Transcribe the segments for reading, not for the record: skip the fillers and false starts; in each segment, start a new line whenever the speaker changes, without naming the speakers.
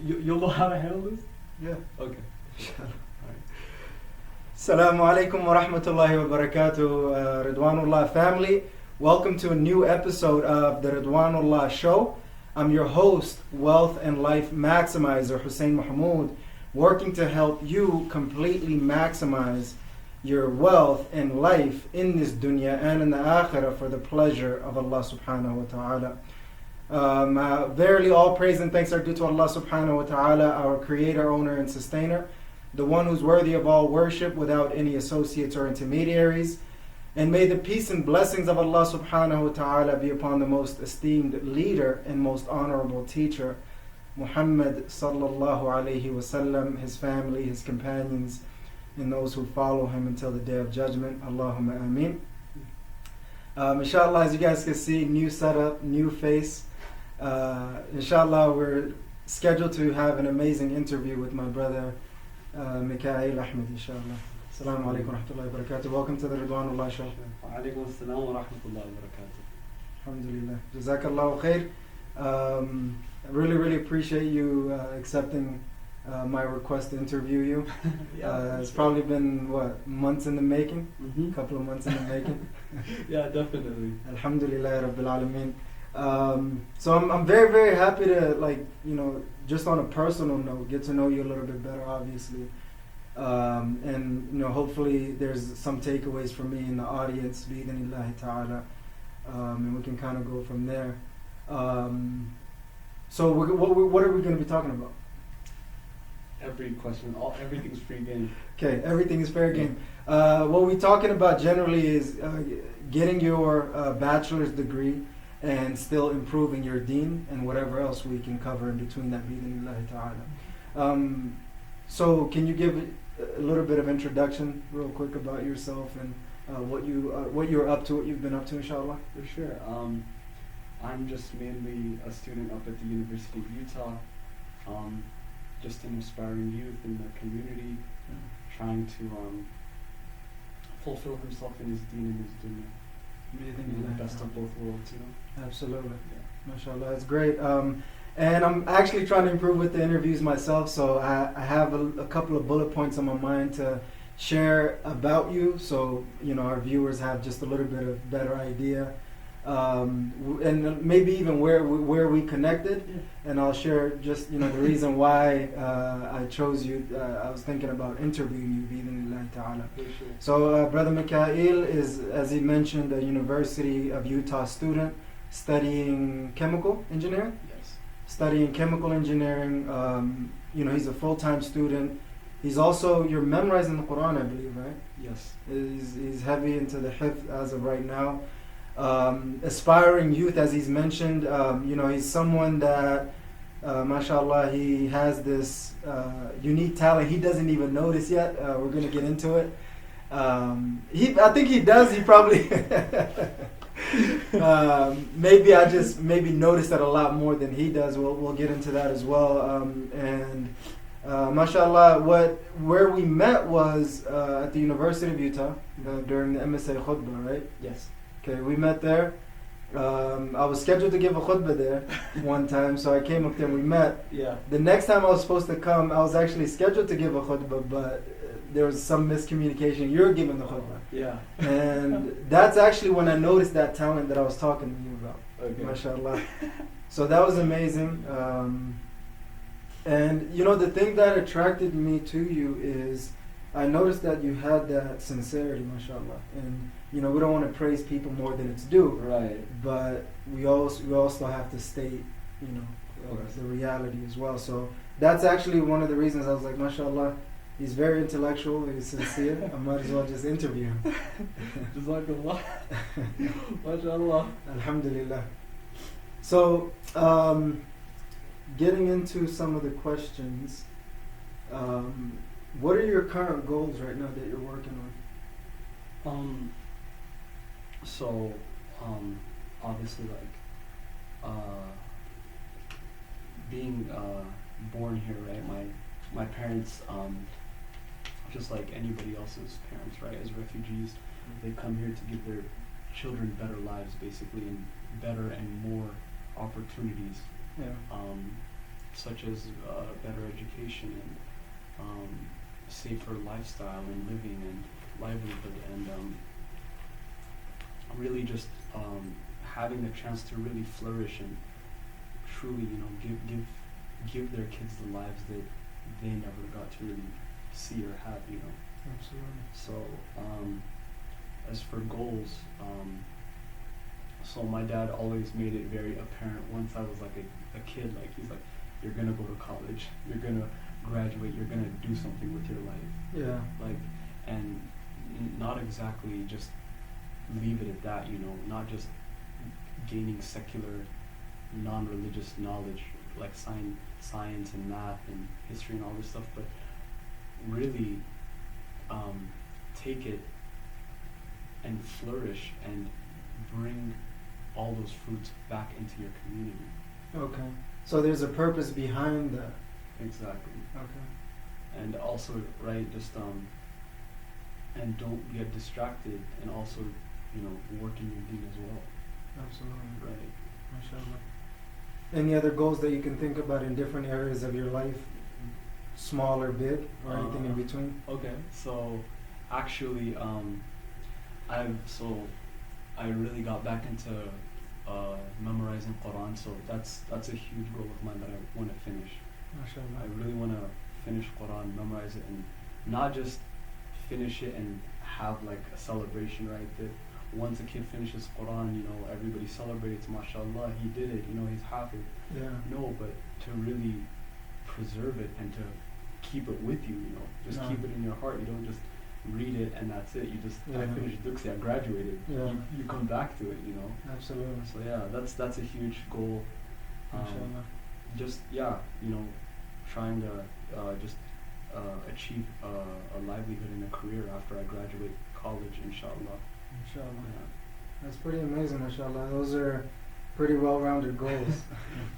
you'll know how to handle this?
Yeah.
Okay.
Assalamu alaikum wa rahmatullahi wa barakatuh, Ridwanullah family. Welcome to a new episode of the Ridwanullah Show. I'm your host, Wealth and Life Maximizer, Hussein Mohamud, working to help you completely maximize your wealth and life in this dunya and in the akhirah for the pleasure of Allah subhanahu wa ta'ala. Verily all praise and thanks are due to Allah subhanahu wa ta'ala, our creator, owner and sustainer, the one who's worthy of all worship without any associates or intermediaries. And may the peace and blessings of Allah subhanahu wa ta'ala be upon the most esteemed leader and most honorable teacher, Muhammad sallallahu alayhi wasallam, his family, his companions, and those who follow him until the day of judgment. Allahumma ameen. Inshallah, as you guys can see, new setup, new face. Inshallah, we're scheduled to have an amazing interview with my brother Mikhail Ahmed, inshallah. Assalamu alaikum wa rahmatullahi wa barakatuh. Welcome to the Ridwanullah Show.
Wa alaikum assalam wa rahmatullahi wa barakatuh.
Alhamdulillah. Jazakallahu khair. I really appreciate you accepting my request to interview you. It's probably been, months in the making? A couple of months in the making?
Yeah, definitely.
Alhamdulillah Rabbil Alameen. So I'm very happy to, just on a personal note, get to know you a little bit better, obviously. And hopefully there's some takeaways for me in the audience, bi'idhnillahi ta'ala, and we can kind of go from there. So what are we going to be talking about?
Every question, everything's free game.
Okay, everything is fair game. What we're talking about generally is getting your bachelor's degree and still improving your deen and whatever else we can cover in between that, bi'idhnillahi ta'ala. So can you give a little bit of introduction real quick about yourself and what you're up to, what you've been up to, inshallah?
For sure. I'm just mainly a student up at the University of Utah, just an aspiring youth in the community, trying to fulfill himself in his deen and his dunya. The best of both worlds,
Absolutely.
Yeah.
MashaAllah, that's great. And I'm actually trying to improve with the interviews myself, so I have a couple of bullet points on my mind to share about you, so our viewers have just a little bit of better idea, and maybe even where we connected. And I'll share just the reason why I chose you. I was thinking about interviewing you, bi'idhnillahi ta'ala.
Sure.
So Brother Mikhail is, as he mentioned, a University of Utah student studying chemical engineering. Studying chemical engineering. He's a full-time student. He's also, you're memorizing the Quran, I believe, right?
Yes.
He's heavy into the hifz as of right now. Aspiring youth, as he's mentioned. He's someone that, mashallah, he has this unique talent. He doesn't even notice yet. We're going to get into it. I think he does. He probably... maybe I just noticed that a lot more than he does. We'll get into that as well. Mashallah, where we met was at the University of Utah during the MSA khutbah, right?
Yes.
Okay, we met there. I was scheduled to give a khutbah there one time, so I came up there and we met.
Yeah.
The next time I was supposed to come, I was actually scheduled to give a khutbah, but there was some miscommunication. You're giving the khutbah.
Yeah.
And that's actually when I noticed that talent that I was talking to you about.
Okay.
MashaAllah. So that was amazing. And the thing that attracted me to you is I noticed that you had that sincerity, mashallah. And we don't want to praise people more than it's due.
Right.
But we also have to state, the reality as well. So that's actually one of the reasons I was like, mashallah, he's very intellectual, he's sincere. I might as well just interview him.
Jazakallah. MashaAllah.
Alhamdulillah. So, getting into some of the questions, what are your current goals right now that you're working on?
Obviously, being born here, right? My parents, just like anybody else's parents, right, as refugees, they come here to give their children better lives, basically, and better and more opportunities.
Yeah.
such as better education and safer lifestyle and living and livelihood, and really just having the chance to really flourish and truly, give their kids the lives that they never got to really see or have,
Absolutely.
So, as for goals, so my dad always made it very apparent once I was like a kid, like he's like, you're gonna go to college, you're gonna graduate, you're gonna do something with your life.
Yeah.
Like, and not exactly just leave it at that, not just gaining secular, non-religious knowledge like science and math and history and all this stuff, but really take it and flourish and bring all those fruits back into your community.
Okay. So there's a purpose behind that.
Exactly.
Okay.
And also, right, just and don't get distracted, and also, working your deen as well.
Absolutely.
Right.
MashaAllah. Any other goals that you can think about in different areas of your life, small or big, or anything in between?
Okay, so actually, I really got back into memorizing Quran, so that's a huge goal of mine that I want to finish.
MashaAllah.
I really want to finish Quran, memorize it, and not just finish it and have like a celebration, right? That once a kid finishes Quran, everybody celebrates, mashallah, he did it, he's happy.
Yeah.
No, but to really preserve it and to keep it with you, just
No.
keep it in your heart. You don't just read it and that's it. You just, I finished Duxi, I graduated.
Yeah.
You come back to it,
Absolutely.
So yeah, that's a huge goal.
MashaAllah.
Just, trying to achieve a livelihood and a career after I graduate college, inshallah.
MashaAllah.
Yeah.
That's pretty amazing, mashallah. Those are pretty well-rounded goals.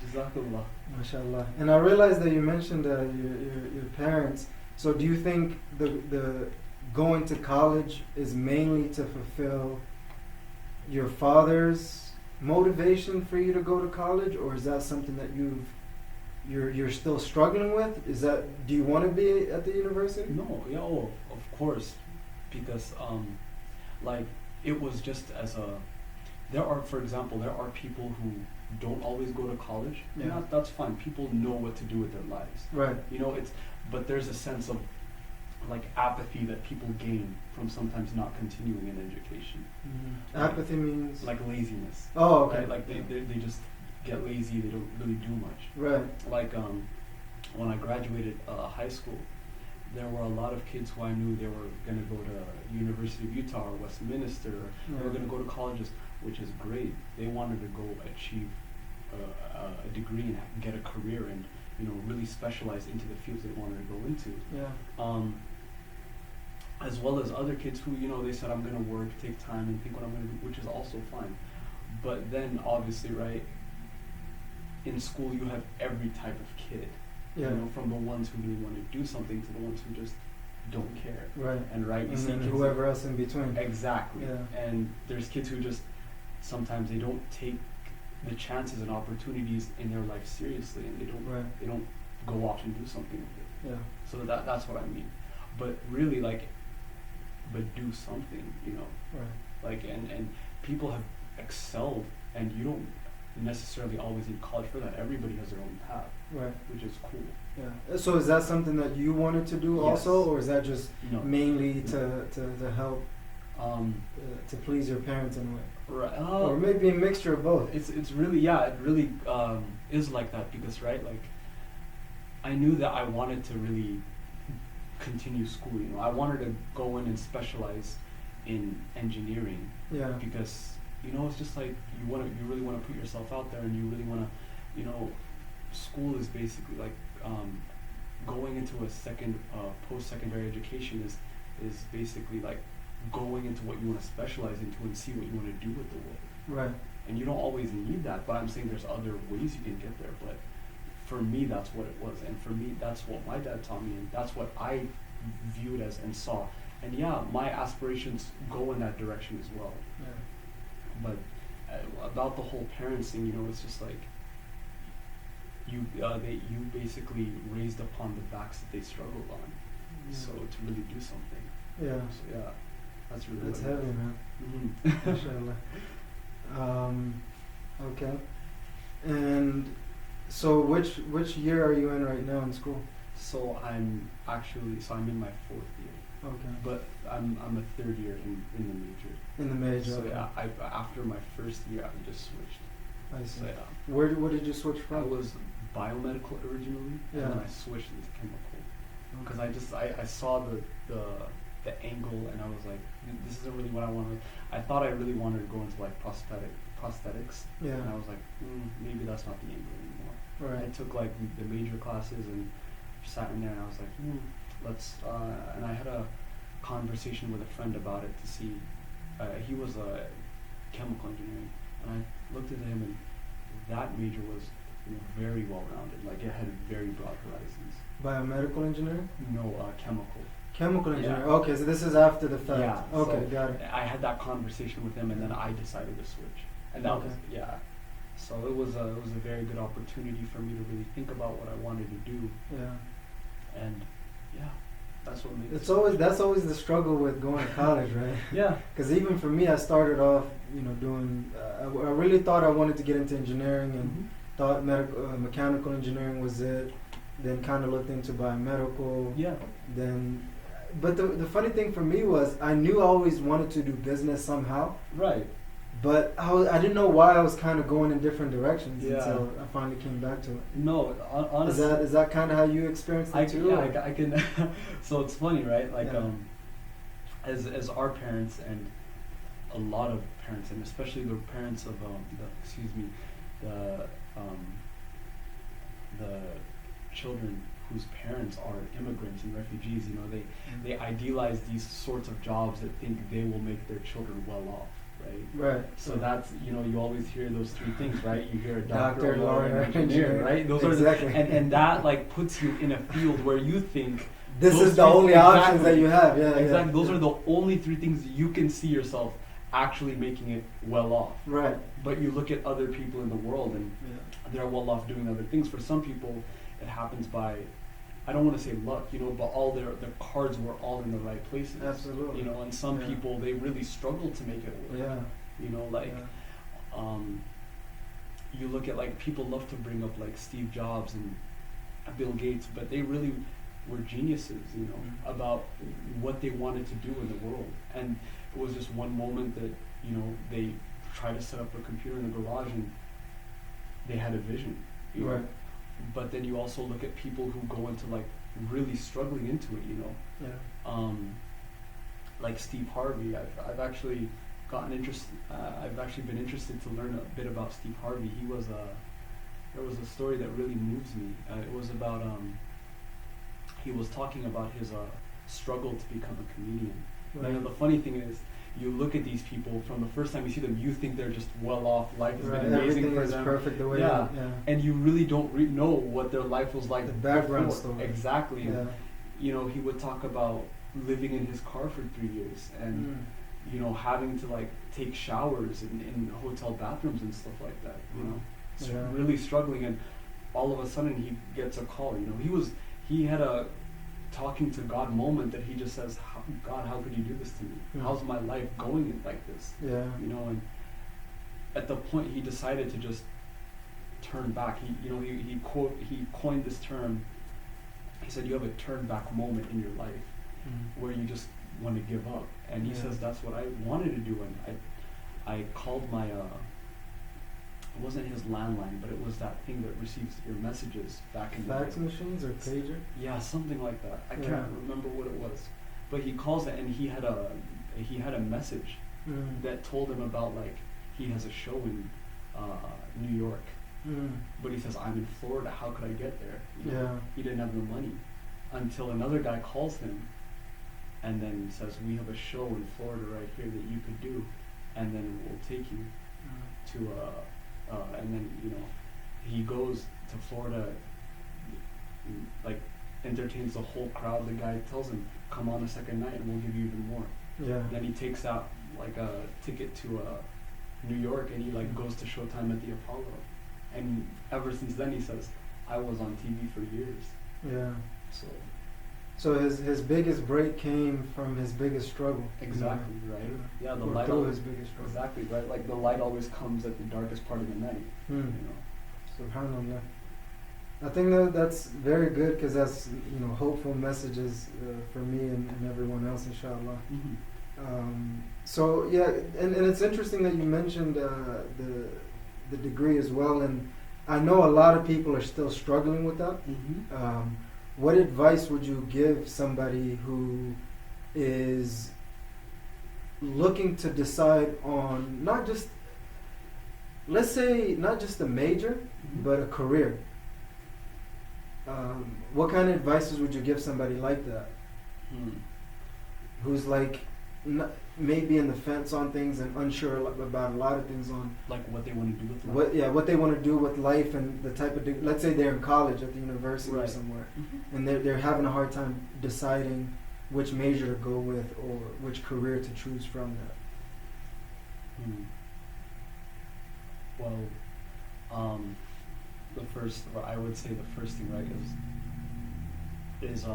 Jazakallah.
MashaAllah. And I realized that you mentioned your parents. So do you think the going to college is mainly to fulfill your father's motivation for you to go to college, or is that something that you're still struggling with? Do you want to be at the university?
No, of course, because it was just for example, there are people who don't always go to college, and
Yeah.
that's fine. People know what to do with their lives.
Right.
But there's a sense of apathy that people gain from sometimes not continuing in education.
Mm-hmm. Apathy means?
Like laziness.
Oh, okay.
Right? Like they just get lazy, they don't really do much.
Right.
Like when I graduated high school, there were a lot of kids who I knew they were going to go to University of Utah or Westminster. They were going to go to colleges, which is great. They wanted to go achieve a degree and get a career and really specialize into the fields they wanted to go into.
Yeah.
As well as other kids who they said, I'm going to work, take time, and think what I'm going to do, which is also fine. But then obviously, right, in school you have every type of kid.
Yeah.
From the ones who really want to do something to the ones who just don't care.
Right.
And right, you see
then
kids
whoever else in between.
Exactly.
Yeah.
And there's kids who just sometimes they don't take the chances and opportunities in their life seriously, and they don't go off and do something with it.
Yeah.
So that's what I mean. But really, but do something,
Right.
And people have excelled, and you don't necessarily always need college for that. Everybody has their own path.
Right.
Which is cool.
Yeah. So is that something that you wanted to do also, or is that just mainly to help to please your parents in a way?
Right.
Or maybe a mixture of both.
It's really it really is like that because I knew that I wanted to really continue school. I wanted to go in and specialize in engineering.
Yeah.
Because it's just like you really want to put yourself out there, and you really want to school is basically going into a second post-secondary education is basically going into what you want to specialize into and see what you want to do with the world.
Right.
And you don't always need that, but I'm saying there's other ways you can get there. But for me, that's what it was, and for me, that's what my dad taught me, and that's what I viewed as and saw. And my aspirations go in that direction as well.
Yeah.
But about the whole parents thing, it's just you basically raised upon the backs that they struggled on. So to really do something.
Yeah.
So yeah, that's really
That's
what it
heavy,
is.
man.
Mhm.
Inshallah. Okay. And so which year are you in right now in school?
So I'm in my 4th year,
Okay.
but I'm a 3rd year in the major.
In the major.
So
okay.
yeah, after my 1st year, I just switched.
I see.
So yeah,
What did you switch
I
from?
was biomedical originally,
Yeah.
and then I switched into chemical because I saw the angle, and I was like, this isn't really what I wanted. I thought I really wanted to go into like prosthetics,
Yeah.
and I was like, maybe that's not the angle anymore. I
Right.
took like the major classes and sat in there, and I was like, let's. And I had a conversation with a friend about it to see. He was a chemical engineering, and I looked at him, and that major was very well rounded. Like it had very broad horizons.
Biomedical engineering?
No, chemical.
Chemical engineering.
Yeah.
Okay, so this is after the fact.
Yeah.
Okay,
so
got it.
I had that conversation with him, and then I decided to switch, and that was So it was a very good opportunity for me to really think about what I wanted to do,
Yeah.
and yeah, that's what made
That's always the struggle with going to college, right?
Yeah.
Because even for me, I started off, doing. I really thought I wanted to get into engineering and thought mechanical engineering was it. Then kind of looked into biomedical.
Yeah.
Then, but the funny thing for me was I knew I always wanted to do business somehow.
Right.
But I didn't know why I was kind of going in different directions
Yeah.
until I finally came back to it.
No, honestly.
Is that kind of how you experienced it too?
Yeah, I can. So it's funny, right? Like,
Yeah.
as our parents and a lot of parents, and especially the parents of the children whose parents are immigrants and refugees, they idealize these sorts of jobs that think they will make their children well off, right?
Right.
So
right.
that's, you always hear those 3 things, right? You hear a doctor,
Doctor, lawyer, engineer,
right? Those
exactly.
and that like puts you in a field where you think
This
those
is the
three-
only options that you have. Yeah.
exactly.
Yeah.
Those are the only 3 things you can see yourself actually making it well off.
Right.
But you look at other people in the world, and they're well off doing other things. For some people, it happens by, I don't want to say luck, but all their cards were all in the right places.
Absolutely.
And some people, they really struggle to make it work.
Yeah.
You look at like people love to bring up like Steve Jobs and Bill Gates, but they really were geniuses, about what they wanted to do in the world. And it was just one moment that, they tried to set up a computer in the garage and they had a vision.
Right.
But then you also look at people who go into like really struggling into it,
Yeah.
Like Steve Harvey. I've actually gotten I've actually been interested to learn a bit about Steve Harvey. There was a story that really moves me. It was about he was talking about his struggle to become a comedian.
Right.
The funny thing is, you look at these people, from the first time you see them, you think they're just well off, life has been amazing
Everything
for
is
them.
perfect the way.
Yeah.
Yeah.
And you really don't know what their life was like.
The background
before.
story.
Exactly.
Yeah.
He would talk about living in his car for 3 years and having to like take showers in hotel bathrooms and stuff like that.
Yeah.
Really struggling, and all of a sudden he gets a call. He had a talking to God moment that he just says, God, how could you do this to me? How's my life going like this?
Yeah.
And at the point he decided to just turn back. He coined this term. He said, you have a turn back moment in your life where you just want to give up. And he says, that's what I wanted to do. And I called my, it wasn't his landline, but it was that thing that receives your messages back in the day.
Fax machines or pager?
Yeah, something like that. I can't remember what it was. But he calls it, and he had a message that told him about, like, he has a show in New York. But he says, I'm in Florida, how could I get there? He didn't have the money. Until another guy calls him and then says, we have a show in Florida right here that you could do, and then we'll take you to and then he goes to Florida, like entertains the whole crowd. The guy tells him, come on a second night and we'll give you even more. And then he takes out like a ticket to New York, and he like goes to Showtime at the Apollo. And ever since then he says, I was on TV for years.
Yeah.
So
So his biggest break came from his biggest struggle.
exactly, right? Yeah, the
Or
light
through
always,
his biggest struggle.
exactly, right? Like the light always comes at the darkest part of the night.
Hmm.
You know.
Subhanallah. I think that's very good because that's hopeful messages for me and everyone else, inshallah. So yeah, and it's interesting that you mentioned the degree as well, and I know a lot of people are still struggling with that. What advice would you give somebody who is looking to decide on not just, let's say, not just a major, but a career? What kind of advices would you give somebody like that, who's like maybe in the fence on things and unsure about a lot of things on
like what they want to do with life?
what they want to do with life and the type of let's say they're in college at the university or
Right.
somewhere, and they're having a hard time deciding which major to go with or which career to choose from that.
Well, I would say the first thing, right, is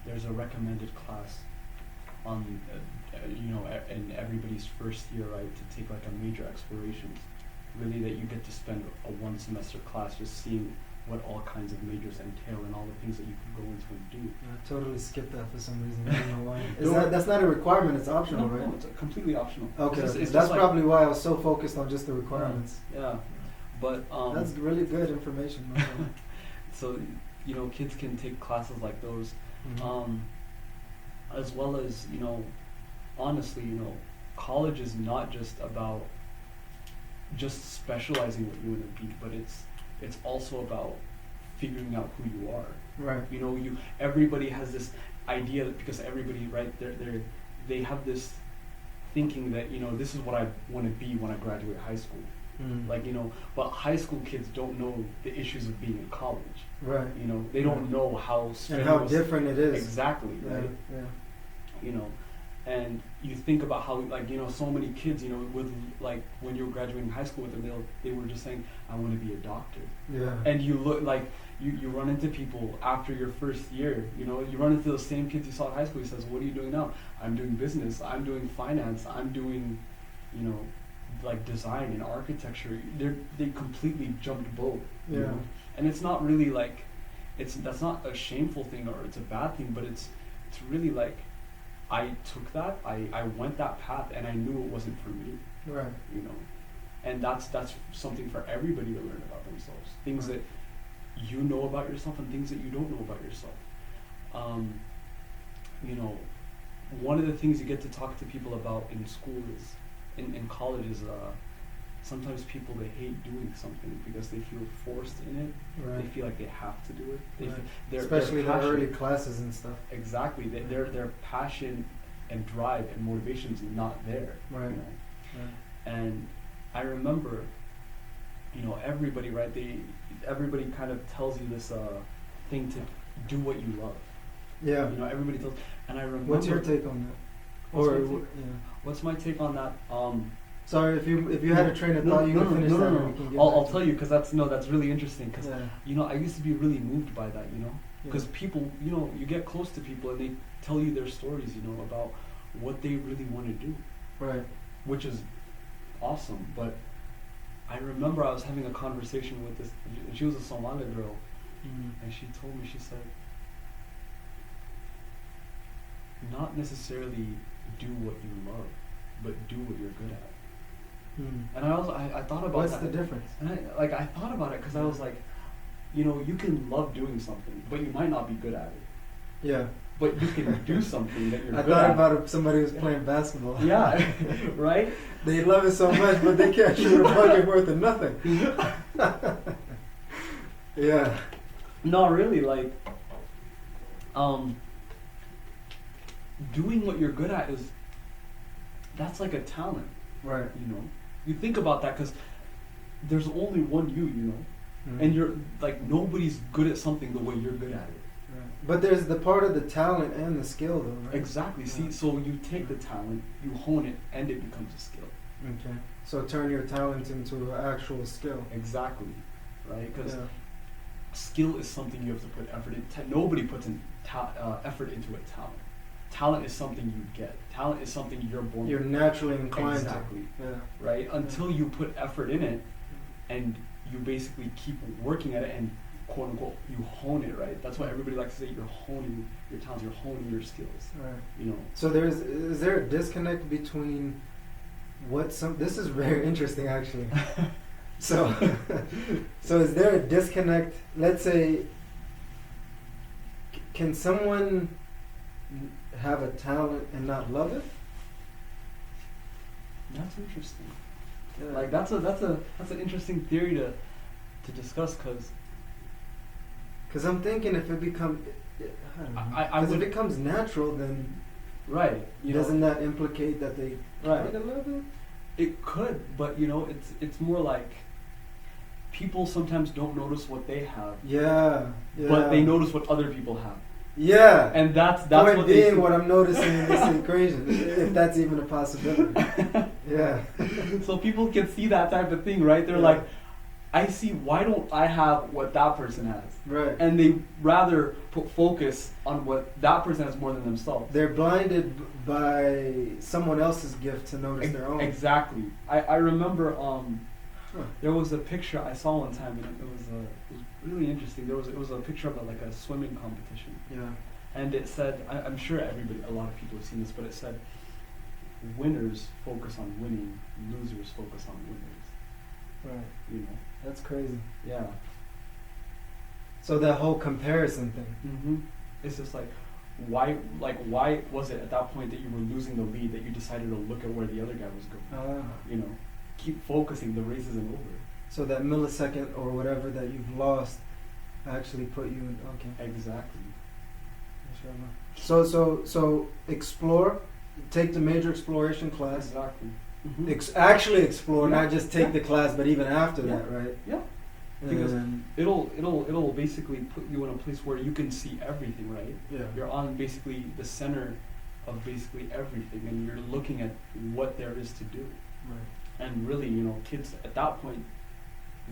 there's a recommended class on in everybody's first year, right, to take like a major explorations. Really, that you get to spend a 1 semester class just seeing what all kinds of majors entail and all the things that you can go into and do.
I totally skipped that for some reason. I don't know why. That's not a requirement. It's optional, right?
No, it's completely optional.
Okay,
It's
that's
just like,
probably why I was so focused on just the requirements.
yeah, but
That's really good information.
so kids can take classes like those,
Mhm.
as well as honestly, college is not just about just specializing what you want to be, but it's also about figuring out who you are.
Right.
Everybody has this idea that because everybody, right, they have this thinking that this is what I want to be when I graduate high school.
Mm.
But high school kids don't know the issues of being in college.
Right.
They don't know how
And how different it is.
Exactly,
Yeah.
right?
Yeah.
And you think about how so many kids with like when you were graduating high school with them, they were just saying, I want to be a doctor.
Yeah.
And you look like you run into people after your first year, you run into those same kids you saw in high school. He says, what are you doing now? I'm doing business, I'm doing finance, I'm doing like design and architecture. They completely jumped boat.
Yeah.
And it's not really like that's not a shameful thing or it's a bad thing, but it's really like I took that, I went that path, and I knew it wasn't for me.
Right.
And that's something for everybody to learn about themselves. Things that you know about yourself and things that you don't know about yourself. One of the things you get to talk to people about in school is in college is sometimes people, they hate doing something because they feel forced in it.
Right.
They feel like they have to do it.
Right. Especially the early classes and stuff.
Exactly. Their passion and drive and motivation is not there.
Right. Right.
And I remember, everybody, right? Everybody kind of tells you this thing to do what you love.
Yeah.
Everybody tells. And I remember.
What's your take on that?
What's my take on that?
Sorry, if you had a train of thought, you can finish that.
No.
We can get
I'll
back
tell
to
you because that's really interesting. Because
yeah.
I used to be really moved by that. Because
Yeah.
people, you get close to people and they tell you their stories, about what they really want to do.
Right.
Which is awesome. But I remember I was having a conversation with this. She was a Somali girl, and she told me, she said, not necessarily do what you love, but do what you're good at. And I thought about
What's
that.
the difference?
And I thought about it because I was like, you can love doing something, but you might not be good at it.
Yeah.
But you can do something that you're
I
good
thought
at.
about somebody who's playing basketball.
Yeah, right?
They love it so much, but they can't shoot a bucket worth of nothing. Yeah.
No, really, like, doing what you're good at that's like a talent.
Right.
You think about that because there's only one you, and you're like, nobody's good at something the way you're good at it.
Right. But there's the part of the talent and the skill, though, right?
Exactly.
Yeah.
See, so you take the talent, you hone it, and it becomes a skill.
Okay. So turn your talent into an actual skill.
Exactly. Right? Because skill is something you have to put effort in. Nobody puts effort into a talent. Talent is something you get. Talent is something you're born
You're
with.
naturally inclined
Exactly.
to. Yeah.
Right? Until you put effort in it and you basically keep working at it and quote unquote you hone it, right? That's why everybody likes to say you're honing your talents, you're honing your skills.
Right.
You know.
So is there a disconnect between this is very interesting actually. So is there a disconnect? Let's say, can someone have a talent and not love it?
That's interesting.
Yeah.
Like that's an interesting theory to discuss
because I'm thinking if it becomes, if it becomes natural, then
right,
doesn't that implicate that they
right.
kind of love it?
It could, but it's more like people sometimes don't notice what they have.
Yeah.
But they notice what other people have.
Yeah.
And that's
point
what
being what I'm noticing in this equation, if that's even a possibility. Yeah.
So people can see that type of thing, right? They're like, I see, why don't I have what that person has?
Right.
And they rather put focus on what that person has more than themselves.
They're blinded by someone else's gift to notice their own.
Exactly. I remember there was a picture I saw one time, and it was really interesting. It was a picture of like a swimming competition.
Yeah.
And it said, I'm sure a lot of people have seen this, but it said, winners focus on winning, losers focus on winners.
Right.
You know.
That's crazy.
Yeah.
So that whole comparison thing.
Mm-hmm. It's just like, why was it at that point that you were losing the lead that you decided to look at where the other guy was going? You know, keep focusing. The race isn't over.
So that millisecond or whatever that you've lost actually put you in. Okay.
Exactly.
So explore. Take the major exploration class.
Exactly.
Mm-hmm. Actually explore,
Yeah.
not just take the class, but even after that, right?
Yeah. Because it'll basically put you in a place where you can see everything, right?
Yeah.
You're on basically the center of basically everything, and you're looking at what there is to do.
Right.
And really, kids at that point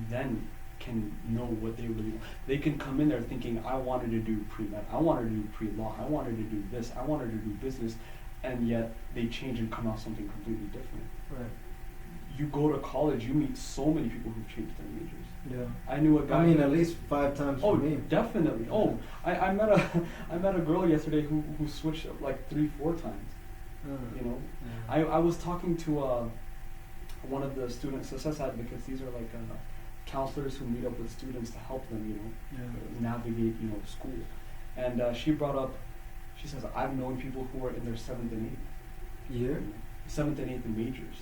then can know what they really want. They can come in there thinking, I wanted to do pre-med, I wanted to do pre-law, I wanted to do this, I wanted to do business, and yet they change and come out something completely different.
Right.
You go to college, you meet so many people who've changed their majors.
Yeah.
I knew a guy.
I mean, at least 5 times for me.
Definitely. Oh, I met a girl yesterday who switched up like 3-4 times.
Yeah.
I was talking to one of the student success advocates. These are like counselors who meet up with students to help them, navigate, school. And she brought up, she says, I've known people who are in their 7th and 8th.
Year?
7th and 8th majors.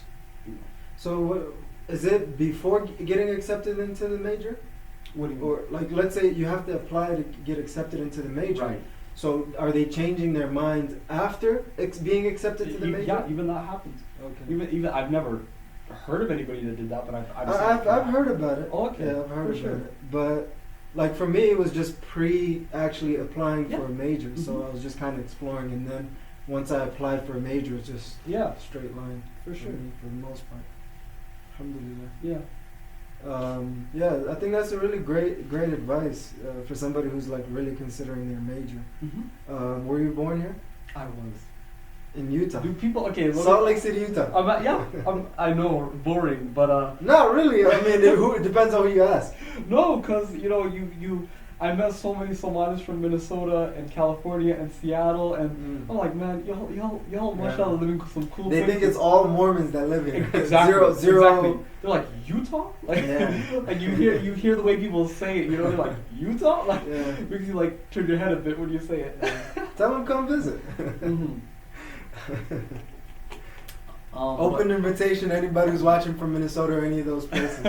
So what, is it before getting accepted into the major?
What do you mean?
Or like, let's say you have to apply to get accepted into the major.
Right.
So are they changing their minds after being accepted to the major?
Yeah, even that happens.
Okay.
Even I've never heard of anybody that did that, but
I've heard about it.
Oh, okay.
Yeah, I've heard
For
about
sure.
it. But like for me, it was just actually applying for a major.
Mm-hmm.
So I was just kind of exploring, and then once I applied for a major, it's just straight line
for sure
me for the most part. Alhamdulillah.
Yeah.
Yeah, I think that's a really great advice for somebody who's like really considering their major.
Mm-hmm.
Were you born here?
I was.
In Utah.
Do people
Salt Lake City, Utah.
I know, boring, but
not really. I mean, it depends on who you ask.
No, because I met so many Somalis from Minnesota and California and Seattle, and I'm like, man, y'all mashallah living some cool
They
places.
think it's all Mormons that live here.
Exactly.
Zero.
Exactly. They're like, Utah? Like, like you hear the way people say it, they're like, Utah? Like, makes you like turn your head a bit when you say it.
Tell them come visit.
Mm-hmm.
Open invitation to anybody who's watching from Minnesota or any of those places.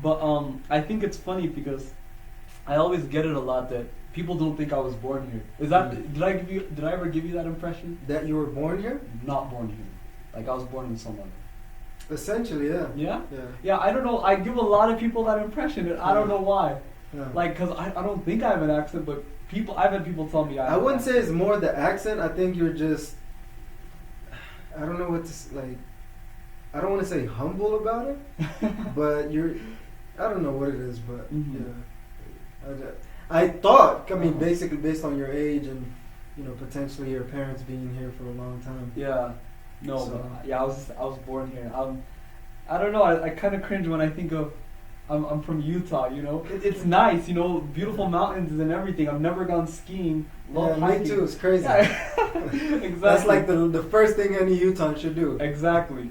But I think it's funny because I always get it a lot that people don't think I was born here. Is that did I ever give you that impression?
That you were born here?
Not born here. Like I was born in Somalia.
Essentially, yeah.
Yeah?
Yeah.
Yeah, I don't know. I give a lot of people that impression, and I don't know why.
Yeah.
Like, because I don't think I have an accent, but I've had people tell me
I wouldn't say it's more the accent. I think you're just, I don't know what to, like, I don't want to say humble about it, but I don't know what it is, but yeah. I thought, I mean,
Uh-huh.
basically based on your age and potentially your parents being here for a long time.
Yeah. No,
So-
but yeah, I was born here. I don't know. I kind of cringe when I think of. I'm from Utah. It's nice. Beautiful mountains and everything. I've never gone skiing. Love
Yeah,
hiking.
me too. It's crazy.
Yeah. Exactly.
That's like the first thing any Utah should do.
Exactly.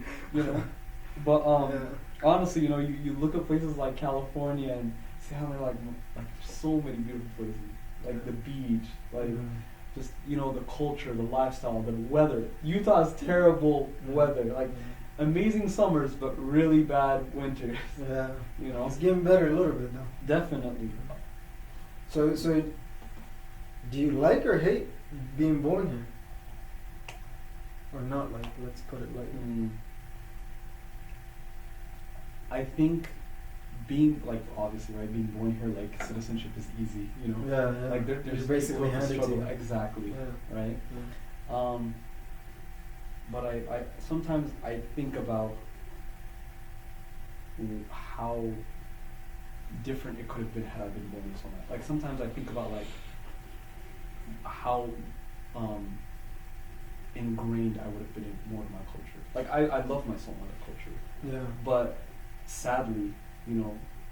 But
Yeah.
honestly, you look at places like California and see how they're like so many beautiful places, like the beach, like
Mhm.
just the culture, the lifestyle, the weather. Utah has terrible weather, like amazing summers but really bad winters.
Yeah.
You know,
It's getting better a little bit though.
definitely.
So do you like or hate being born here? Or not like? Let's put it like.
I think being obviously right, being born here, like citizenship is easy.
Yeah, yeah.
Like there's
It's basically
people who
handed to
struggle.
you.
Exactly.
Yeah.
Right.
Yeah.
But I sometimes I think about how different it could have been had I been born in Somalia. Like sometimes I think about how ingrained I would have been in more of my culture. Like I love my Somali culture,
Yeah.
but sadly,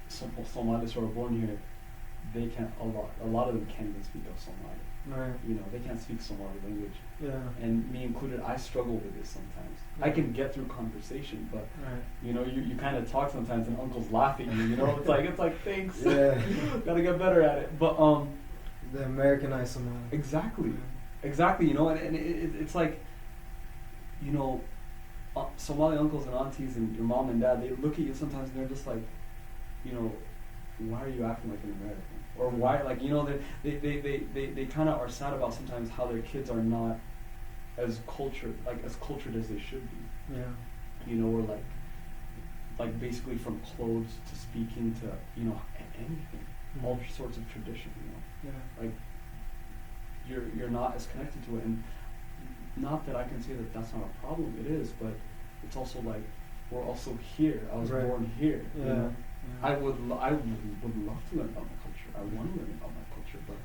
Somalis who are born here, they can't a lot of them can't even speak of Somali.
Right.
They can't speak Somali language.
Yeah.
And me included, I struggle with this sometimes. I can get through conversation, but
Right.
you kind of talk sometimes, and uncle's laughing at you. It's like thanks.
Yeah.
Gotta get better at it. But
The Americanized Somali.
exactly, and it's like, Somali uncles and aunties and your mom and dad, they look at you sometimes and they're just like, why are you acting like an American? Or why, they kind of are sad about sometimes how their kids are not as cultured as they should be.
Yeah.
Or like basically from clothes to speaking to anything, all sorts of tradition.
Yeah.
Like you're not as connected to it, and not that I can say that that's not a problem. It is, but it's also like we're also here. I was
Right.
born here.
Yeah.
I would love to learn about my culture. I want to learn about my culture, but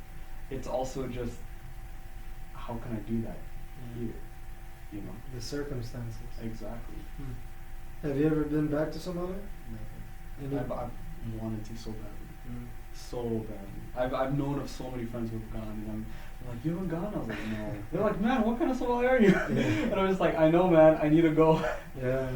it's also just how can I do that here?
The circumstances.
Exactly.
Have you ever been back to Somalia?
Never. I've wanted to so badly.
Mm.
So badly. I've known of so many friends who've gone, and they're like, you haven't gone? I was like, no. They're like, man, what kind of Somali are you?
Yeah.
And I'm just like, I know, man. I need to go.
Yeah.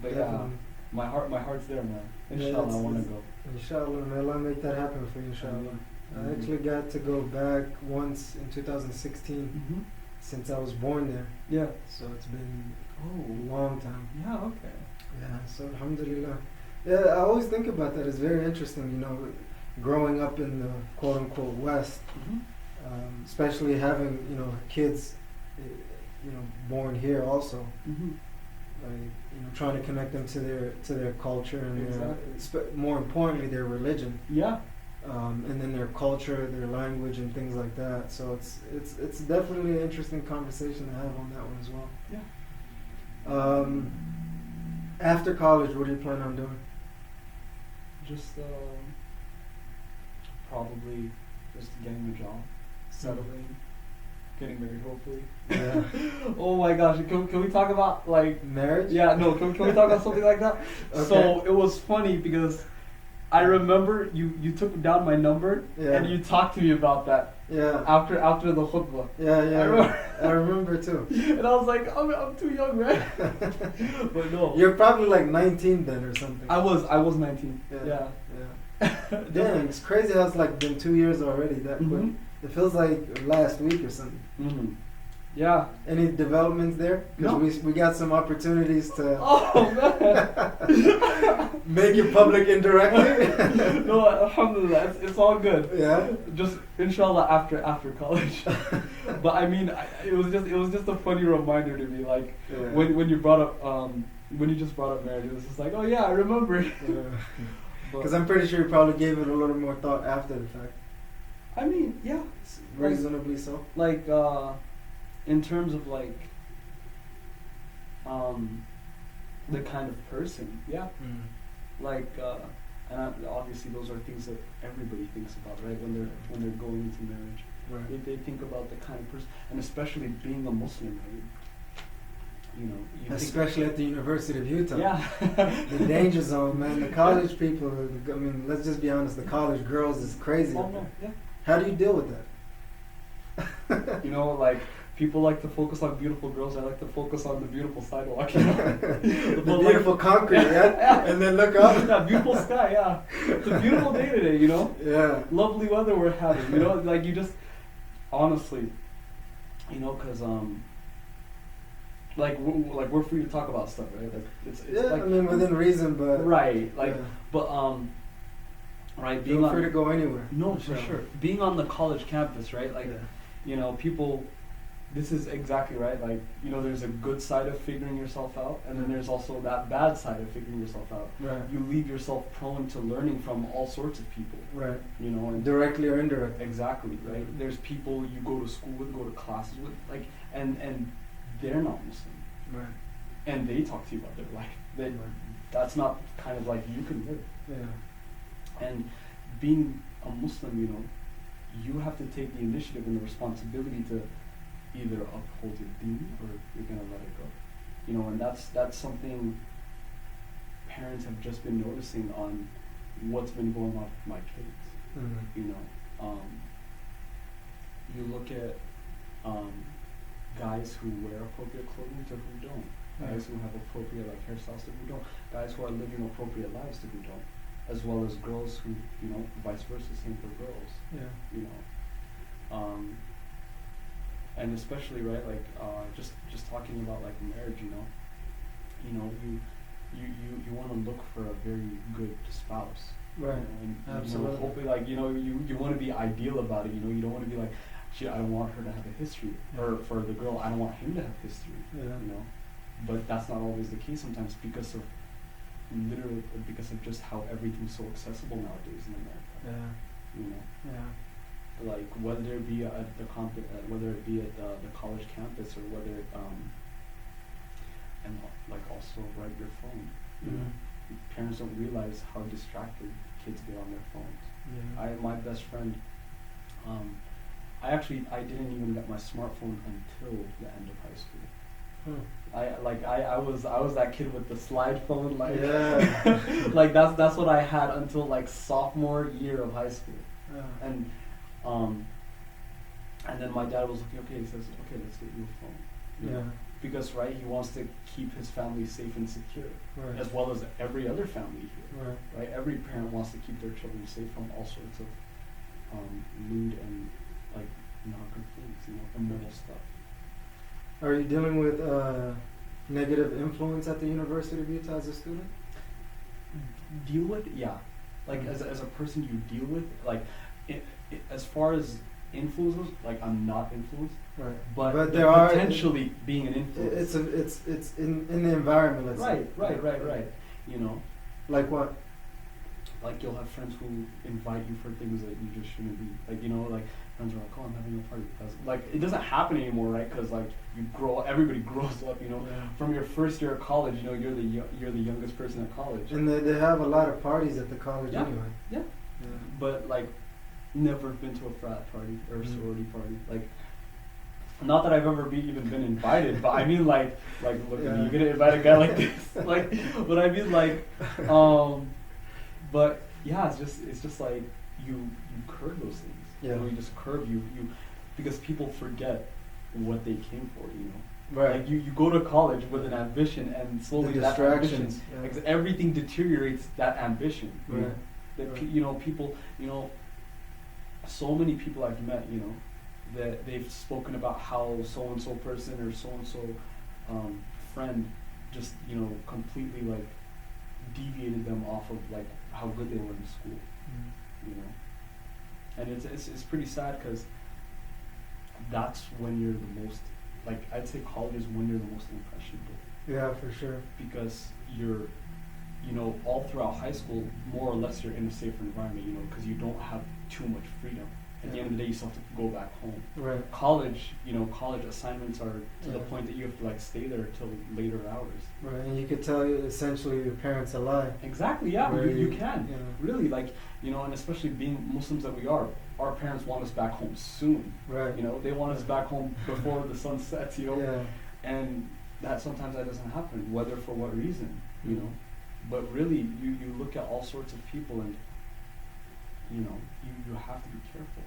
But
Definitely.
my heart's there, man.
Yeah,
Inshallah, I want to go.
Inshallah, may Allah make that happen for you, inshallah. I actually got to go back once in 2016
Mm-hmm.
since I was born there.
Yeah.
So it's been
Oh.
a long time.
Yeah. Okay.
Yeah, so alhamdulillah. Yeah, I always think about that. It's very interesting, growing up in the quote unquote West,
Mm-hmm.
especially having, kids, born here also.
Mm-hmm.
Like, trying to connect them to their culture and
Exactly.
more importantly, their religion.
Yeah.
And then their culture, their language, and things like that. So it's definitely an interesting conversation to have on that one as well.
Yeah.
After college, what do you plan on doing?
Just probably just getting a job, settling, getting married, hopefully.
Yeah.
Oh my gosh, can we talk about
Marriage?
Yeah, no, can we talk about something like that?
Okay.
So it was funny because I remember you took down my number
Yeah.
and you talked to me about that
Yeah.
after the khutbah.
Yeah. I remember too.
And I was like, I'm too young, man. But no.
You're probably like 19 then or something.
I was 19.
Yeah.
Yeah.
Damn, it's crazy how it's like been 2 years already that quick.
Mhm.
It feels like last week or something.
Mhm. Yeah.
Any developments there?
No.
Because we got some opportunities to
Oh man.
make it public indirectly.
No, alhamdulillah, it's all good.
Yeah.
Just inshallah after college. But I mean, it was just a funny reminder to me, like
Yeah.
when you brought up when you just brought up marriage, it was just like, oh yeah, I remember.
Because I'm pretty sure you probably gave it a little more thought after the fact.
I mean, yeah,
Reasonably so.
like in terms of like the kind of person, yeah. Like And obviously those are things that everybody thinks about, right? When they're going into marriage,
Right.
they think about the kind of person, and especially being a Muslim, right? You know,
Especially at the University of Utah.
yeah,
The danger zone, man. The college people, I mean, let's just be honest, the college girls is crazy.
Oh, no, yeah.
How do you deal with that?
You know, like people like to focus on beautiful girls. I like to focus on the beautiful sidewalk. You know?
The beautiful concrete, yeah? And then look up.
That beautiful sky, yeah. It's a beautiful day today, you know?
Yeah.
Lovely weather we're having, you know? Like you just, honestly, you know, because like we're free to talk about stuff, right? Like it's
Yeah,
like,
I mean, within reason, but...
right, like,
yeah.
but right, being
Feel
on,
free to go anywhere.
no, for sure. Being on the college campus, right? Like,
Yeah.
you know, people, this is exactly right. Like, you know, there's a good side of figuring yourself out, and then there's also that bad side of figuring yourself out.
Right.
You leave yourself prone to learning from all sorts of people,
Right.
you know, and
Directly or indirectly.
exactly, right? There's people you go to school with, go to classes with, like, and they're not Muslim,
Right.
and they talk to you about their life.
Right.
That's not kind of like you can live.
Yeah.
And being a Muslim, you know, you have to take the initiative and the responsibility to either uphold your deen or you're gonna let it go. You know, and that's something parents have just been noticing on what's been going on with my kids.
Mhm.
You know, you look at guys who wear appropriate clothing to who don't, guys who have appropriate like hairstyles to who don't, guys who are living appropriate lives to who don't, as well as girls who, you know, vice versa, same for girls.
Yeah.
You know, and especially right, like just talking about like marriage, you know, you want to look for a very good spouse,
Right.
you know, and
Absolutely.
you know, hopefully, like, you know, you want to be ideal about it, you know, you don't want to be like, shit, I don't want her to have a history, or for the girl, I don't want him to have history,
Yeah.
you know, but that's not always the case sometimes because of literally because of just how everything's so accessible nowadays in America,
Yeah.
you know.
Yeah.
Like whether it be at the whether it be at the college campus or whether and like also right, your phone. You know, parents don't realize how distracted kids get on their phones.
Yeah.
My best friend, I didn't even get my smartphone until the end of high school. I was that kid with the slide phone, like
Yeah.
like that's what I had until like sophomore year of high school.
Yeah.
And then my dad was looking, okay, he says, okay, let's get you a phone. You know?
Yeah.
Because, right, he wants to keep his family safe and secure,
Right.
as well as every other family here,
Right.
right? Every parent wants to keep their children safe from all sorts of lewd and, like, not good things, you know, immoral stuff.
Are you dealing with negative influence at the University of Utah as a student?
Deal with, yeah. Like, as a person you deal with, like, as far as influences, like, I'm not influenced,
Right.
but
there are
potentially being an influence.
It's in the environment. Let's say.
Right. You know,
Like what?
like you'll have friends who invite you for things that you just shouldn't be. Like, you know, like friends are like, oh, I'm having a party. Like, it doesn't happen anymore, right? Because like everybody grows up. You know,
Yeah.
from your first year of college, you know, you're the youngest person at college.
And they have a lot of parties at the college
Yeah.
anyway.
Yeah.
Yeah.
But like, never been to a frat party or a
Mhm.
sorority party. Like, not that I've ever even been invited, but I mean like look at me,
Yeah.
you're gonna invite a guy like this, like, but I mean like, but yeah, it's just like you curb those things.
Yeah.
You know, you just curb you because people forget what they came for. You know.
Right.
Like you go to college with an ambition, and slowly
The
that ambition,
distractions, yeah.
everything deteriorates that ambition. You know?
Right.
That
Right.
you know, people, you know, so many people I've met, you know, that they've spoken about how so and so person or so and so friend just, you know, completely like deviated them off of like how good they were in school, you know, and it's pretty sad because that's when you're the most, like, I'd say college is when you're the most impressionable.
Yeah, for sure.
Because you're, you know, all throughout high school, more or less you're in a safer environment, you know, because you don't have too much freedom. At the end of the day, you still have to go back home.
Right.
College, college assignments are to the
Yeah.
point that you have to like stay there till later hours.
Right. And you could tell essentially your parents a lie.
Exactly, yeah,
Where
you can.
Yeah.
Really, like, and especially being Muslims that we are, our parents want us back home soon.
Right.
They want us back home before the sun sets,
Yeah.
and sometimes that doesn't happen, whether for what reason. But really, you look at all sorts of people, and you have to be careful.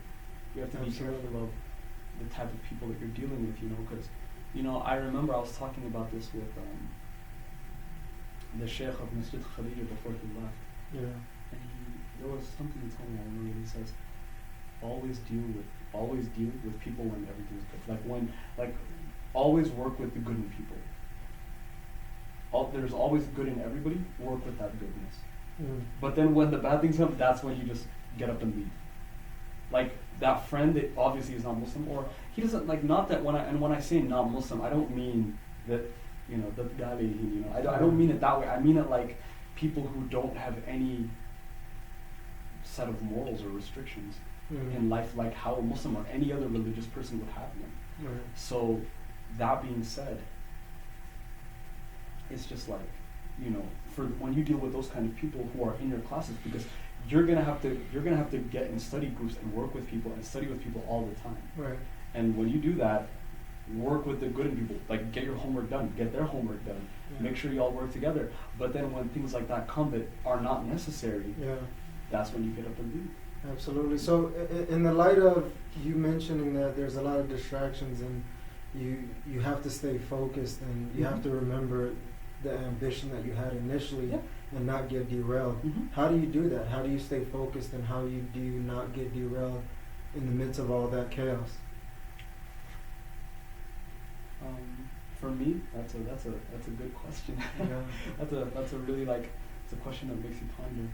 You have to be
Absolutely.
careful of the type of people that you're dealing with, because I remember I was talking about this with the Sheikh of Masjid Khadija before he left,
Yeah.
and there was something he told me. I remember he says, always deal with people when everything's good. Always work with the good in people. There's always good in everybody. Work with that goodness.
Mm.
But then when the bad things come, that's when you just get up and leave. Like that friend that obviously is not Muslim, or he doesn't not that when I say not Muslim, I don't mean that the Dali, I don't mean it that way. I mean it like people who don't have any set of morals or restrictions in life, like how a Muslim or any other religious person would have them.
Right.
So that being said, it's just like, for when you deal with those kind of people who are in your classes, because you're gonna have to get in study groups and work with people and study with people all the time.
Right.
And when you do that, work with the good in people. Like, get your homework done, get their homework done.
Yeah.
Make sure you all work together. But then when things like that come that are not necessary,
Yeah.
that's when you get up and leave.
Absolutely. So, in the light of you mentioning that there's a lot of distractions and you have to stay focused and you have to remember the ambition that you had initially
Yeah.
and not get derailed.
Mhm.
How do you do that? How do you stay focused and how do you not get derailed in the midst of all that chaos?
For me, that's a good question.
Yeah.
that's a really it's a question that makes you ponder.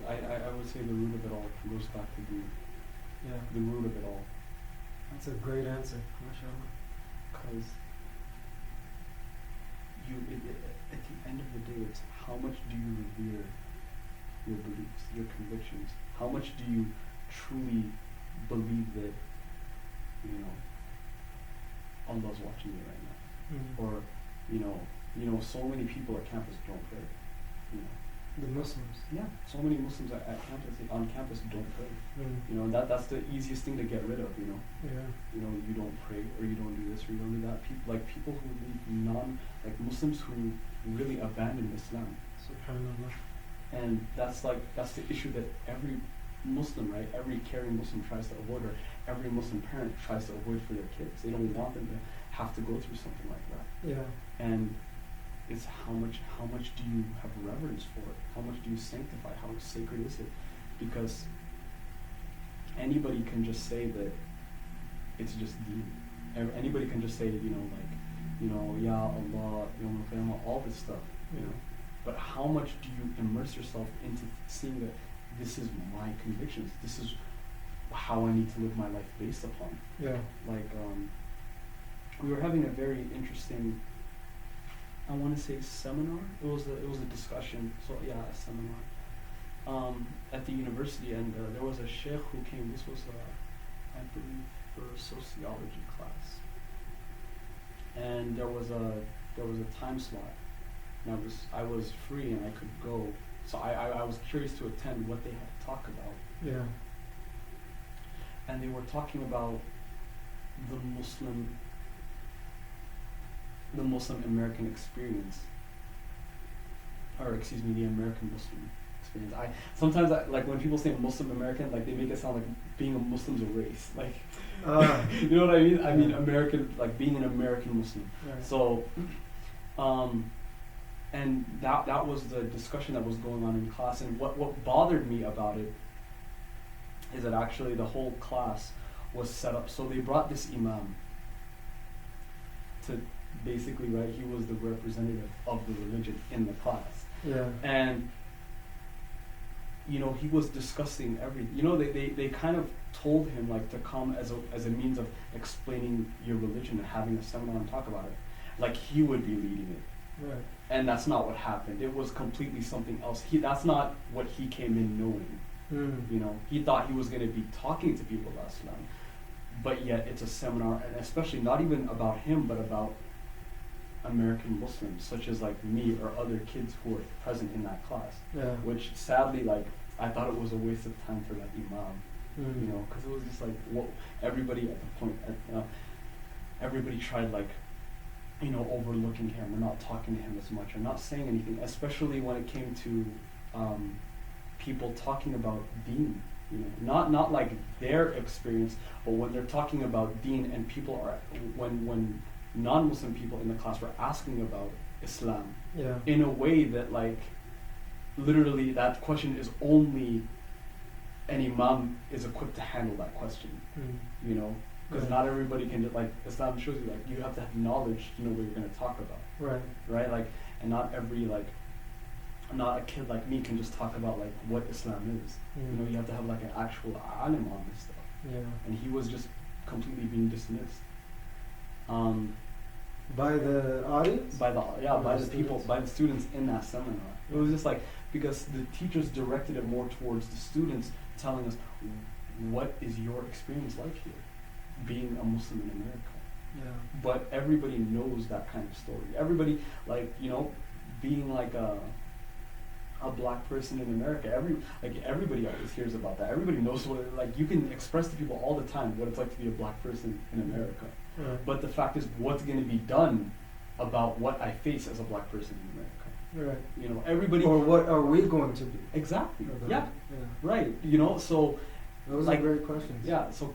I would say the root of it all goes back to the root of it all,
That's a great answer. MashaAllah.
because at the end of the day, it's how much do you revere your beliefs, your convictions? How much do you truly believe that Allah's watching you right now?
Mm.
Or so many people at campus don't pray.
The Muslims.
Yeah, so many Muslims on campus don't pray.
Mm.
That's the easiest thing to get rid of.
Yeah.
You don't pray, or you don't do this, or you don't do that. People who Muslims who really abandon Islam,
Subhanallah.
and that's the issue that every Muslim, right? Every caring Muslim tries to avoid, or every Muslim parent tries to avoid for their kids. They don't want them to have to go through something like that.
Yeah.
And it's how much do you have reverence for it? How much do you sanctify? How sacred is it? Because anybody can just say that it's just deen. Anybody can just say, Ya Allah, Yawm al-Qiyamah, all this stuff, But how much do you immerse yourself into seeing that this is my convictions, this is how I need to live my life based upon?
Yeah.
We were having a very interesting, I want to say, seminar. It was a discussion. So yeah, a seminar at the university, and there was a sheikh who came. This was, I believe, for a sociology class, and there was a time slot, and I was free and I could go. So I was curious to attend what they had to talk about.
Yeah.
And they were talking about the Muslim American experience, or excuse me, the American Muslim experience. Sometimes when people say Muslim American, they make it sound like being a Muslim's a race, you know what I mean? I mean American, being an American Muslim.
Right.
So, and that was the discussion that was going on in class. And what bothered me about it is that actually the whole class was set up. So they brought this imam to basically, right, he was the representative of the religion in the class.
Yeah.
And, he was discussing everything. They kind of told him to come as a means of explaining your religion and having a seminar and talk about it. He would be leading it.
Right.
And that's not what happened. It was completely something else. That's not what he came in knowing. You know, he thought he was going to be talking to people about Islam, but yet it's a seminar, and especially not even about him, but about American Muslims, such as like me or other kids who were present in that class.
Yeah.
Which sadly, like, I thought it was a waste of time for that imam, you know, because it was just like, what everybody at the point, everybody tried, like, you know, overlooking him or not talking to him as much or not saying anything, especially when it came to people talking about Deen, you know, not like their experience, but when they're talking about Deen and people are, when non-Muslim people in the class were asking about Islam, in a way that, like, literally that question is only an imam is equipped to handle that question, you know, because not everybody can just, like, Islam shows you, like, you have to have knowledge to know what you're going to talk about, right, like, and not every, like, not a kid like me can just talk about, like, what Islam is, you know, you have to have, like, an actual alim on this stuff, and he was just completely being dismissed.
By the audience?
By the people, by the students in that seminar. It was just like, because the teachers directed it more towards the students, telling us, what is your experience like here, being a Muslim in America? But everybody knows that kind of story. Everybody, like, you know, being like a black person in America, everybody always hears about that. Everybody knows what, like, you can express to people all the time what it's like to be a black person in America. But the fact is, what's going to be done about what I face as a black person in America? You know, everybody.
Or what are we going to be?
Exactly. Right. You know, so.
Those are great questions.
Yeah. So,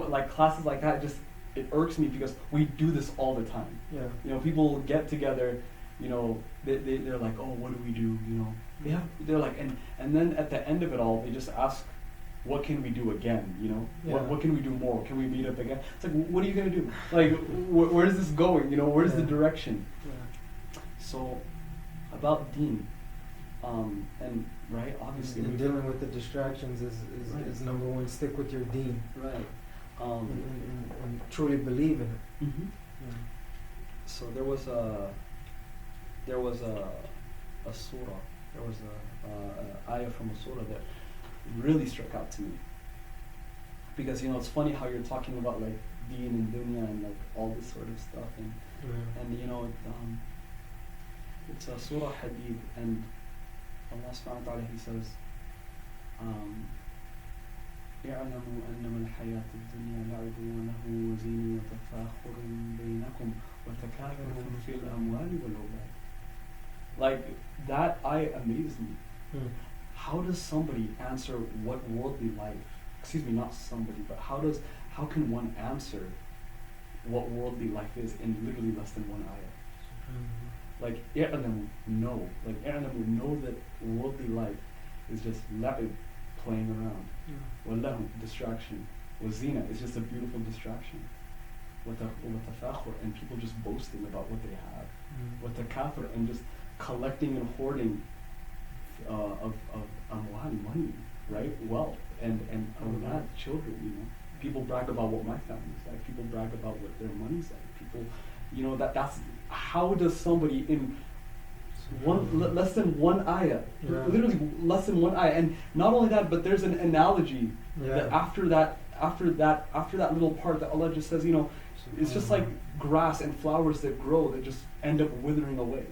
like, classes like that, just, it irks me because we do this all the time. You know, people get together. You know, they're like, oh, what do we do? You know, they're like, and then at the end of it all, they just ask, what can we do again? You know, what can we do more? Can we meet up again? It's like, what are you gonna do? Like, where's this going? You know, where's the direction? So, about Deen, and right, obviously,
and dealing with the distractions is number one. Stick with your Deen, and truly believe in it.
So there was a surah, there was a ayah from a surah that really struck out to me, because, you know, it's funny how you're talking about, like, Deen and dunya and, like, all this sort of stuff, and you know, it's a surah Hadid, and Allah subhanahu wa ta'ala, he says, اعلموا أنما الحياة الدنيا لعب ولهو وزين وتفاخر بينكم وتكاثر في الأموال والأولاد. Like, that ayah amazed me. How does somebody answer what worldly life, excuse me, not somebody, but how can one answer what worldly life is in literally less than one ayah? Like, know that worldly life is just la'ib, playing around. Wallahu, distraction. Wazina is just a beautiful distraction. Watafakhur, and people just boasting about what they have. Watakafur, and just collecting and hoarding of amwal, money, right? Wealth, and awlad, children, you know. People brag about what my family's like. People brag about what their money's like. People, you know, that's, how does somebody in less than one ayah, literally less than one ayah, and not only that, but there's an analogy that after that little part that Allah just says, you know, it's just like grass and flowers that grow that just end up withering away.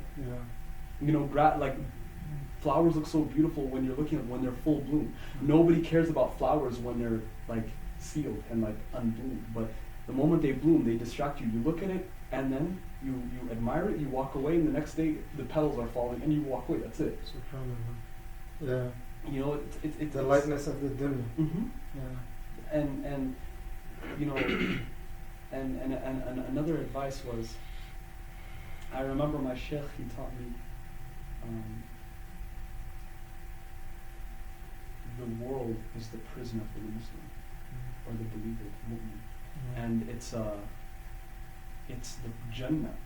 You know, like, flowers look so beautiful when you're looking at when they're full bloom. Nobody cares about flowers when they're, like, sealed and, like, unbloomed. But the moment they bloom, they distract you. You look at it, and then you admire it, you walk away, and the next day the petals are falling, and you walk away. That's it. You know, it's
the lightness of the dunya.
And you know, and another advice was, I remember my sheikh, he taught me, the world is the prison of the Muslim, or the believer, the mu'min, and it's the Jannah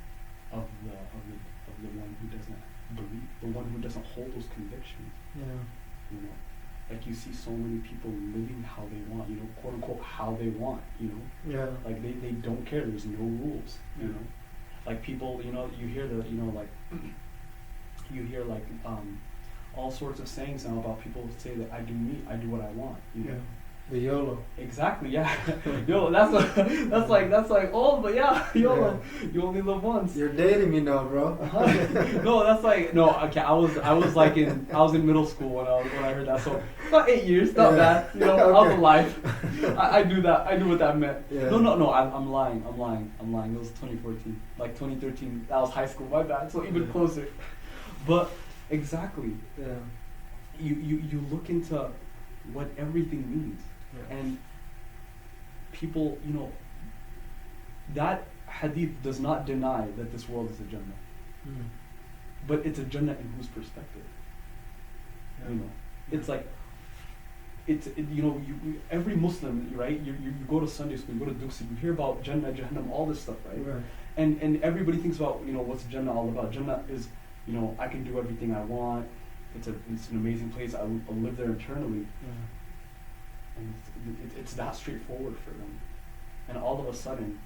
of the one who doesn't believe, the one who doesn't hold those convictions. You know, like, you see so many people living how they want, you know, quote unquote how they want, you know. Like, they don't care. There's no rules, you know. like people, you hear all sorts of sayings now about people who say that I do me, I do what I want.
The YOLO.
Exactly, yeah. Yo, that's like old, but yeah, YOLO. You only live once.
You're dating me now, bro.
No, that's like okay. I was in middle school when I heard that. So about 8 years, not bad.
Okay.
I was alive. I do that. I knew what that meant.
Yeah.
No. I'm lying. It was 2014, like 2013. That was high school. My bad. So even closer. But exactly.
Yeah.
You look into what everything means.
Yeah.
And people, that hadith does not deny that this world is a Jannah. But it's a Jannah in whose perspective?
Yeah.
It's like, every Muslim, right? You go to Sunday school, you go to Duksi, you hear about Jannah, Jahannam, all this stuff, right? And everybody thinks about, what's Jannah all about. Jannah is, I can do everything I want. It's an amazing place. I'll live there eternally.
Yeah.
And it's that straightforward for them, and all of a sudden,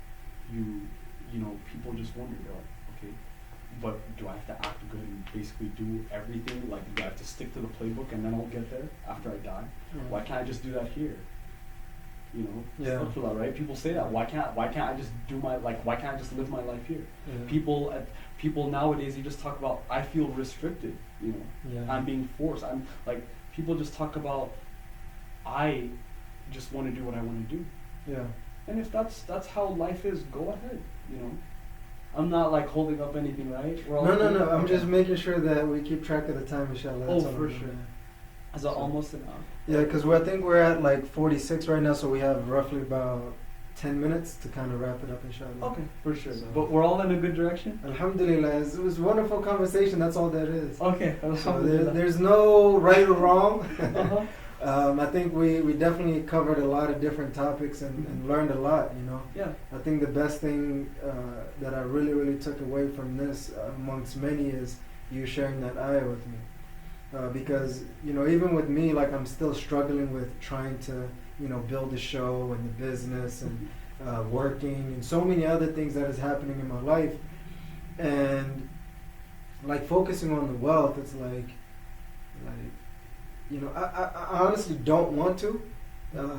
people just wonder, they're like, okay, but do I have to act good and basically do everything? Like, do I have to stick to the playbook and then I'll get there after I die? Why can't I just do that here?
Yeah.
Right? People say that. Why can't I just why can't I just live my life here?
Yeah.
People nowadays, you just talk about, I feel restricted.
Yeah.
I'm being forced. I'm like, people just talk about, I just want to do what I want to do.
Yeah.
And if that's how life is, go ahead. I'm not like holding up anything, right? We're all
No. I'm just making sure that we keep track of the time, inshallah.
Oh, for sure. Is that almost enough?
Yeah, because I think we're at like 46 right now, so we have roughly about 10 minutes to kind of wrap it up, inshallah.
Okay, for sure.
So,
but we're all in a good direction?
Alhamdulillah. It was a wonderful conversation. That's all that is.
Okay.
So there's no right or wrong.
Uh-huh.
I think we definitely covered a lot of different topics and learned a lot,
Yeah.
I think the best thing that I really, really took away from this, amongst many, is you sharing that ayah with me. Because, even with me, like, I'm still struggling with trying to, build a show and the business and working and so many other things that is happening in my life. And, like, focusing on the wealth, it's like, I honestly don't want to,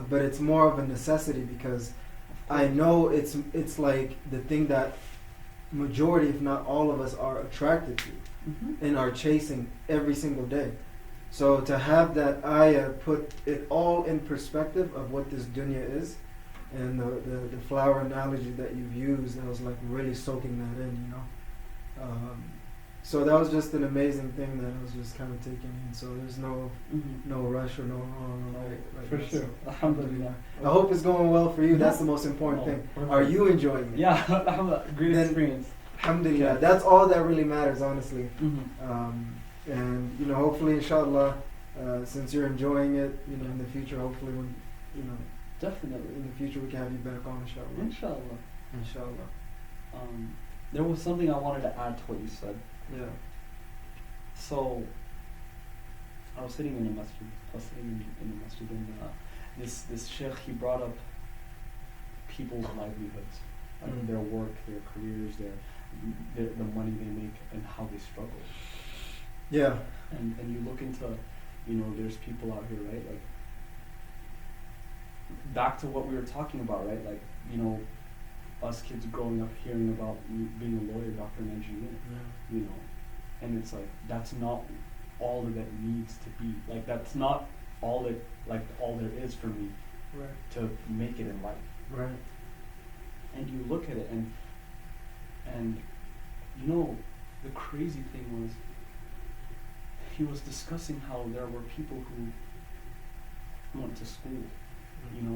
but it's more of a necessity because I know it's like the thing that majority, if not all of us, are attracted to and are chasing every single day. So to have that ayah put it all in perspective of what this dunya is, and the flower analogy that you've used, I was like really soaking that in, So that was just an amazing thing that I was just kind of taking in. So there's no rush or no wrong.
For sure. Alhamdulillah.
I hope it's going well for you. That's the most important thing.
Perfect.
Are you enjoying it?
Yeah, alhamdulillah. Great experience.
Alhamdulillah.
Okay.
That's all that really matters, honestly.
Mm-hmm.
And hopefully, inshallah, since you're enjoying it, in the future, hopefully, when
definitely
in the future we can have you back on, inshallah. Inshallah.
There was something I wanted to add to what you said.
Yeah.
So I was sitting in a masjid. And this sheikh, he brought up people's livelihoods, their work, their careers, the money they make, and how they struggle.
Yeah.
And you look into, there's people out here, right? Like, back to what we were talking about, right? Like, us kids growing up hearing about being a lawyer, doctor, and engineer.
Yeah.
And it's like, that's not all that it needs to be. Like, that's not all there is for me to make it in life.
Right.
And you look at it, and the crazy thing was, he was discussing how there were people who went to school,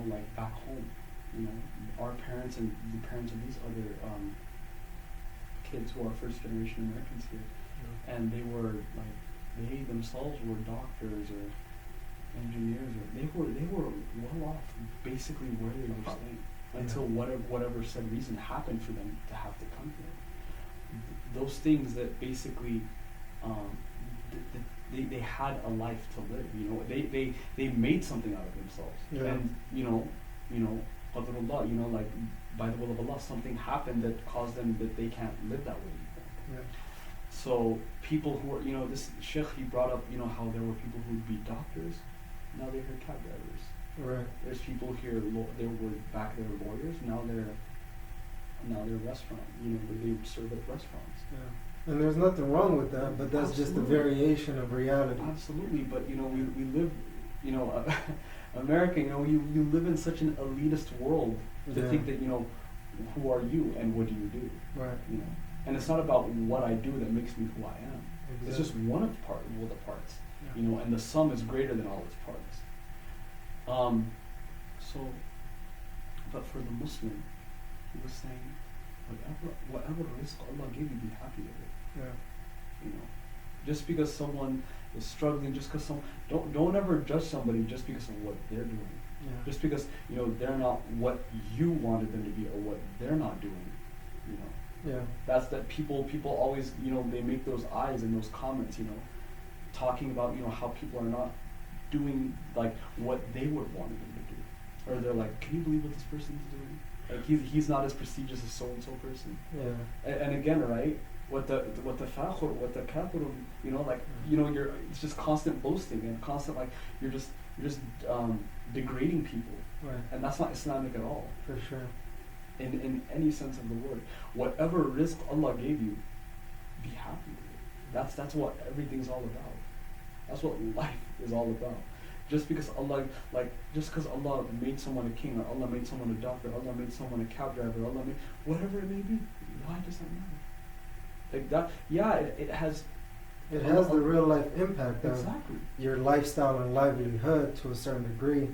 like back home, our parents and the parents of these other kids who are first generation Americans here, and they were like, they themselves were doctors or engineers, or they were well off basically where they were staying until whatever said reason happened for them to have to come here. Those things that basically they had a life to live. They made something out of themselves, and Qadrullah, like by the will of Allah, something happened that caused them that they can't live that way anymore.
Yeah.
So people who are, this Sheikh, he brought up, how there were people who would be doctors, now they're cab drivers.
Right.
There's people here, they were back there lawyers, now they're restaurant, they serve at restaurants.
Yeah. And there's nothing wrong with that, but that's just a variation of reality.
Absolutely, but we live, America, you live in such an elitist world to think that, who are you and what do you do?
Right.
And it's not about what I do that makes me who I am.
Exactly.
It's just one of the parts,
Yeah.
and the sum is greater than all its parts. But for the Muslim, he was saying, whatever rizq Allah gave you, be happy with it.
Yeah.
Just because someone is struggling, just because don't ever judge somebody just because of what they're doing.
Yeah.
Just because they're not what you wanted them to be or what they're not doing.
Yeah.
That's that people always they make those eyes and those comments talking about how people are not doing like what they would want them to do, or they're like, can you believe what this person's doing? Like he's not as prestigious as so and so person.
Yeah.
And again, right? What the fakhur, what the kafir, you're it's just constant boasting and constant you're just degrading people,
Right.
and that's not Islamic at all.
For sure.
In any sense of the word, whatever rizq Allah gave you, be happy with it. That's what everything's all about. That's what life is all about. Just because Allah made someone a king, or Allah made someone a doctor, Allah made someone a cab driver, Allah made whatever it may be, why does that matter? Like that, it has.
It has the real life impact of
Exactly.
your lifestyle and livelihood to a certain degree,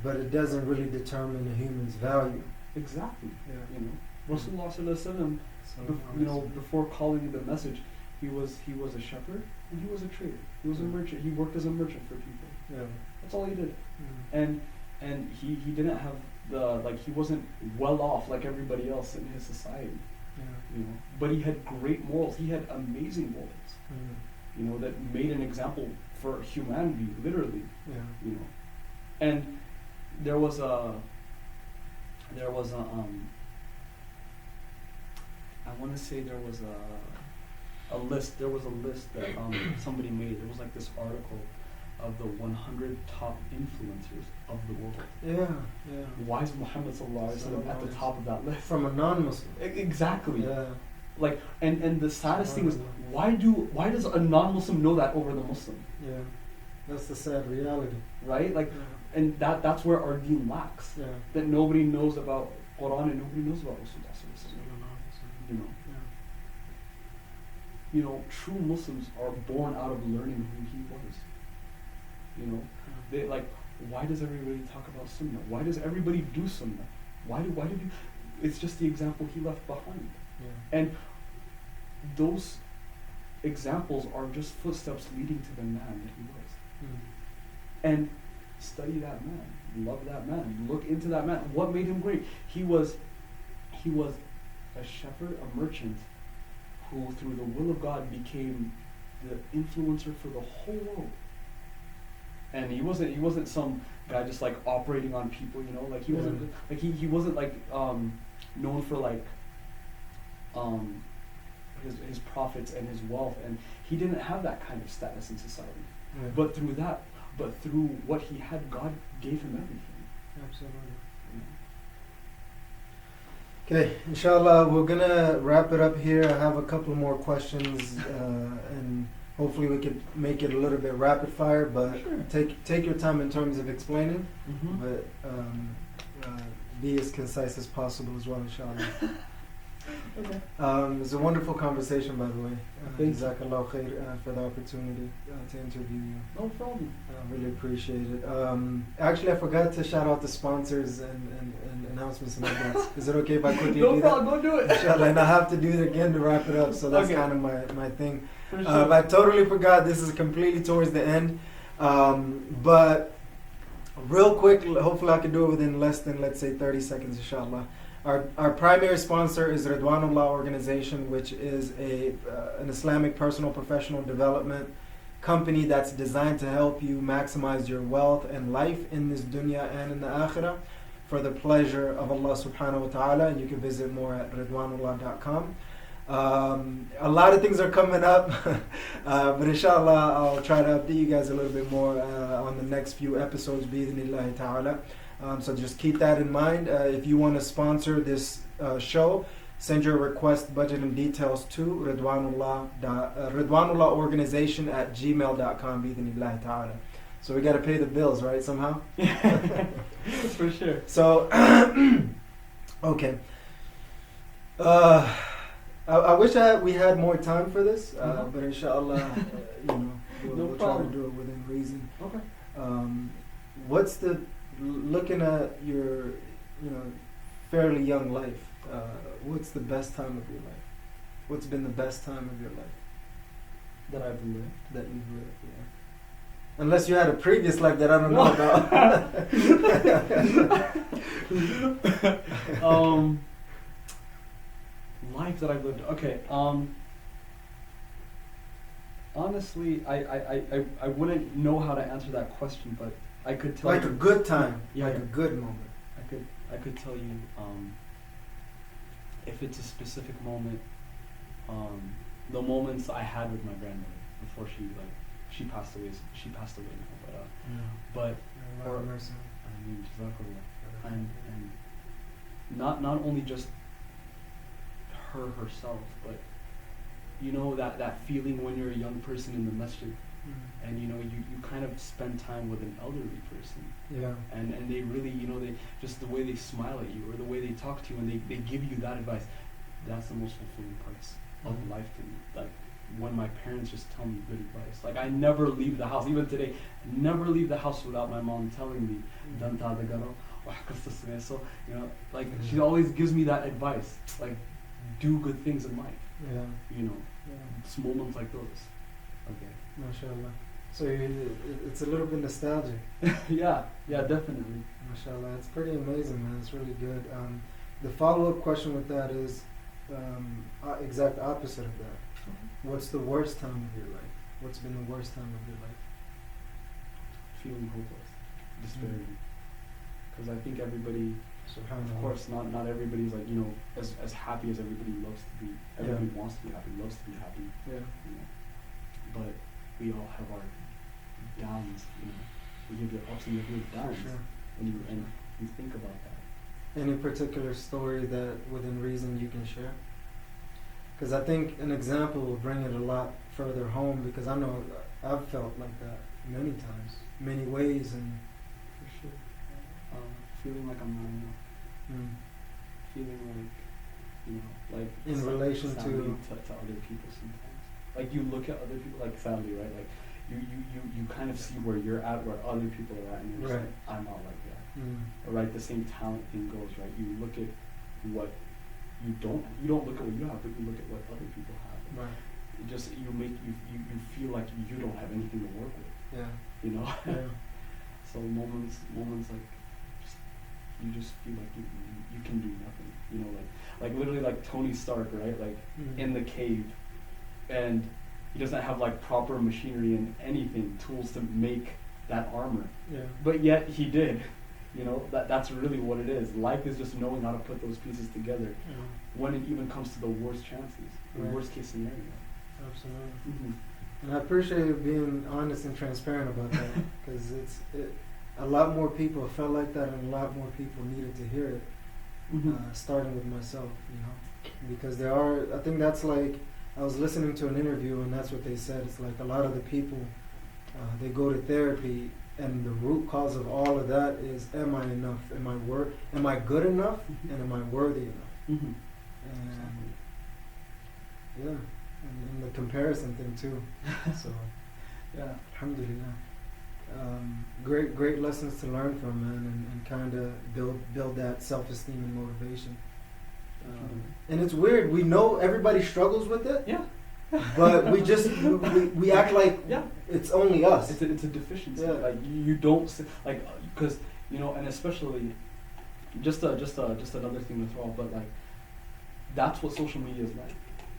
but it doesn't really determine a human's value.
Exactly.
Yeah.
Rasulullah sallallahu alaihi wasallam, before calling the message, he was a shepherd and he was a trader. He was a merchant. He worked as a merchant for people.
Yeah.
That's all he did.
Mm.
And he didn't have he wasn't well off like everybody else in his society.
Yeah.
But he had great morals. He had amazing morals.
Mm.
That made an example for humanity, literally.
Yeah.
And there was a I want to say there was a list. There was a list that somebody made. There was like this article of the 100 top influencers of the world.
Yeah.
Why is Muhammad sallallahu alaihi wasallam at the top of that list?
From a non-Muslim.
Exactly.
Yeah.
And the saddest thing is, why does a non-Muslim know that over the Muslim?
Yeah. That's the sad reality.
Right?
Yeah.
And that's where our deen lacks.
Yeah.
That nobody knows about Quran and nobody knows about Rasulullah. True Muslims are born out of learning who he was. They why does everybody talk about Sunnah? Why does everybody do Sunnah? Why did you? It's just the example he left behind.
Yeah.
And those examples are just footsteps leading to the man that he was.
Mm.
And study that man, love that man, look into that man. What made him great? He was a shepherd, a merchant, who through the will of God became the influencer for the whole world. And he wasn't some guy just operating on people, he wasn't he wasn't known for his profits and his wealth, and he didn't have that kind of status in society.
Yeah.
But through what he had, God gave him everything.
Absolutely. Okay, inshallah, we're gonna wrap it up here. I have a couple more questions, and hopefully we could make it a little bit rapid fire, but
sure.
take your time in terms of explaining,
Mm-hmm.
but be as concise as possible as well, inshallah.
Okay.
It's a wonderful conversation, by the way.
Thank you.
Jazakallah khair for the opportunity to interview you.
No problem.
I really appreciate it. Actually, I forgot to shout out the sponsors and announcements and updates. Is it okay if I quickly
No
do
problem, don't do it.
that? Inshallah, and I have to do it again to wrap it up, so that's
Okay.
kind of my thing.
For sure.
I totally forgot. This is completely towards the end. But real quick, hopefully I can do it within less than, let's say, 30 seconds, inshallah. Our primary sponsor is Ridwanullah Organization, which is an Islamic personal professional development company that's designed to help you maximize your wealth and life in this dunya and in the akhirah for the pleasure of Allah subhanahu wa ta'ala. And you can visit more at Ridwanullah.com. A lot of things are coming up, but inshallah I'll try to update you guys a little bit more on the next few episodes, bi'idhnillahi ta'ala. So just keep that in mind. If you want to sponsor this show, send your request, budget, and details to Ridwanullah organization at gmail.com, bi'idhnillahi ta'ala. So we got to pay the bills, right, somehow?
For sure.
So, okay. I wish we had more time for this, but inshallah, we'll try to do it within reason.
Okay.
What's looking at your, fairly young life, what's the best time of your life? What's been the best time of your life?
That I've lived?
That you've lived, yeah. Unless you had a previous life that I don't know about.
Life that I've lived. Okay. Honestly, I wouldn't know how to answer that question, but I could tell
like
you
a good time,
yeah,
like a good moment.
I could tell you if it's a specific moment. The moments I had with my grandmother before she passed away. She passed away now, but or, I mean, and not only just her herself, but that feeling when you're a young person in the masjid, and you kind of spend time with an elderly person, and they really they just the way they smile at you or the way they talk to you and they give you that advice. That's the most fulfilling parts of life to me. Like when my parents just tell me good advice. Like I never leave the house, even today, never leave the house without my mom telling me, she always gives me that advice. Like do good things in life. It's moments like those. Okay.
MashaAllah. So it's a little bit nostalgic.
yeah, definitely.
MashaAllah, it's pretty amazing, man. It's really good. The follow-up question with that is exact opposite of that. What's the worst time of your life? What's been the worst time of your life?
Feeling hopeless, despairing. Because I think everybody, of course, not everybody's like as happy as everybody loves to be. Everybody wants to be happy, loves to be happy. But we all have our downs. We have your ups and you have your downs, and you think about that.
Any particular story that, within reason, you can share? Because I think an example will bring it a lot further home. Because I know I've felt like that many times, many ways, and
for sure, feeling like I'm not enough. Feeling like
in relation to
other people sometimes. Like you look at other people, like sadly, right? Like you kind of see where you're at, where other people are at, and you're just like, I'm not like that. Right? The same talent thing goes, right? You look at what you don't look at what you have, but you look at what other people have.
Right.
It just you feel like you don't have anything to work with. So moments like you just feel like you can do nothing. Like literally like Tony Stark, right? Like in the cave, and he doesn't have like proper machinery and anything, tools to make that armor. But yet he did. That's really what it is. Life is just knowing how to put those pieces together when it even comes to the worst chances, the worst case scenario.
Absolutely. And I appreciate you being honest and transparent about that, because a lot more people felt like that, and a lot more people needed to hear it, starting with myself, because I think that's like, I was listening to an interview and that's what they said. It's like a lot of the people, they go to therapy, and the root cause of all of that is, am I enough? Am I good enough? And am I worthy enough? And and the comparison thing too. So alhamdulillah. Great lessons to learn from, man, and kind of build that self-esteem and motivation. And it's weird. We know everybody struggles with it. But we act like it's only us.
It's a deficiency. Like you don't like, because and especially just another thing to throw out. But like that's what social media is like.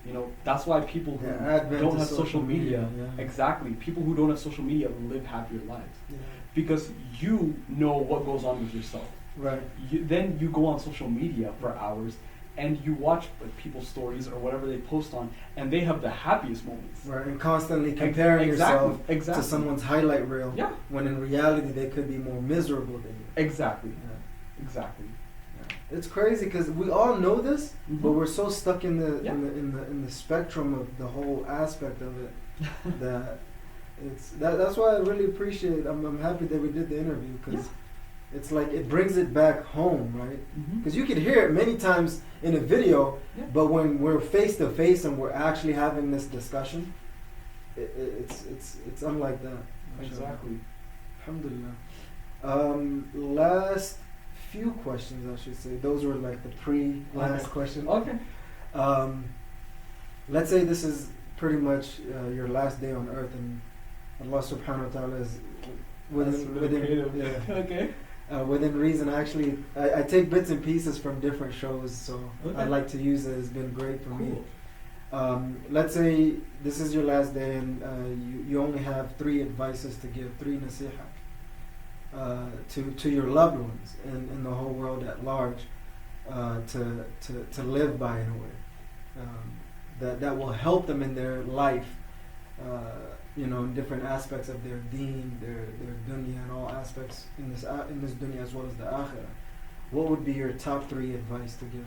You know, that's why people who
Advent
don't
of
have social media,
yeah.
exactly, people who don't have social media live happier lives.
Yeah.
Because you know what goes on with yourself.
Right.
Then you go on social media for hours and you watch like people's stories or whatever they post on, and they have the happiest moments.
Right, and constantly comparing yourself
exactly.
to someone's highlight reel.
Yeah.
When in reality they could be more miserable than you.
Exactly.
Yeah.
Exactly.
Yeah. It's crazy because we all know this, but we're so stuck in the
Yeah.
in the spectrum of the whole aspect of it that that's why I really appreciate. I'm happy that we did the interview because it's like it brings it back home, right? Because you could hear it many times in a video, but when we're face to face and we're actually having this discussion, it's unlike that.
Exactly.
Alhamdulillah. Last few questions, I should say. Those were like the last questions.
Okay.
Let's say this is pretty much your last day on earth, and Allah Subhanahu wa Taala is within reason. Actually, I take bits and pieces from different shows, so I like to use it. It's been great for me. Let's say this is your last day, and you only have 3 advices to give, 3 nasiha to your loved ones and in the whole world at large, to live by in a way that will help them in their life. In different aspects of their deen, their dunya, and all aspects in this dunya as well as the akhirah. What would be your top 3 advice to give?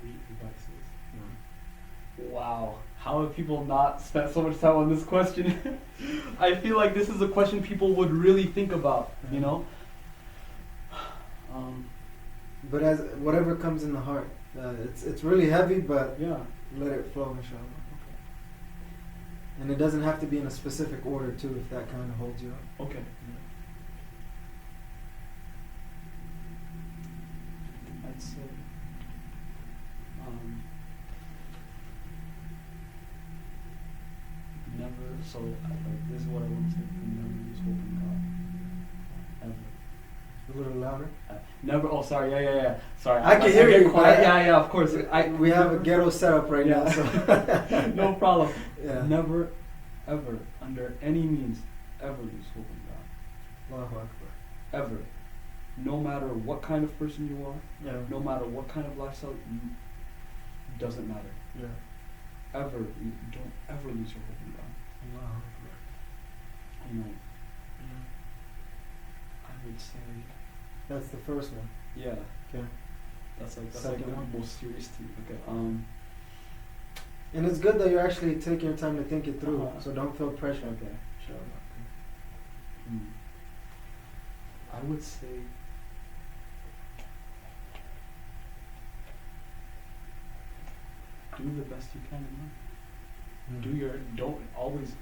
3 advices. Wow, how have people not spent so much time on this question? I feel like this is a question people would really think about. You know.
But as whatever comes in the heart, it's really heavy, but let it flow, inshallah. And it doesn't have to be in a specific order too, if that kind of holds you up.
Okay. I'd say never. So this is what I want to say. Never lose hope in God. Ever.
A little louder.
Never. Oh, sorry. Yeah. Sorry.
I can hear you.
Yeah. Of course.
We have a ghetto setup right now. So.
No problem.
Yeah.
Never, ever, under any means, ever lose hope in God.
Allahu Akbar.
Ever. No matter what kind of person you are, no matter what kind of lifestyle, doesn't matter.
Yeah.
Ever, you don't ever lose your hope in God.
Allahu Akbar.
You know, I would say.
That's the first one.
Yeah.
Okay.
That's like
Second one?
the most serious thing. Okay.
And it's good that you're actually taking your time to think it through, so don't feel pressure.
Okay. Sure. I would say do the best you can in life. Don't always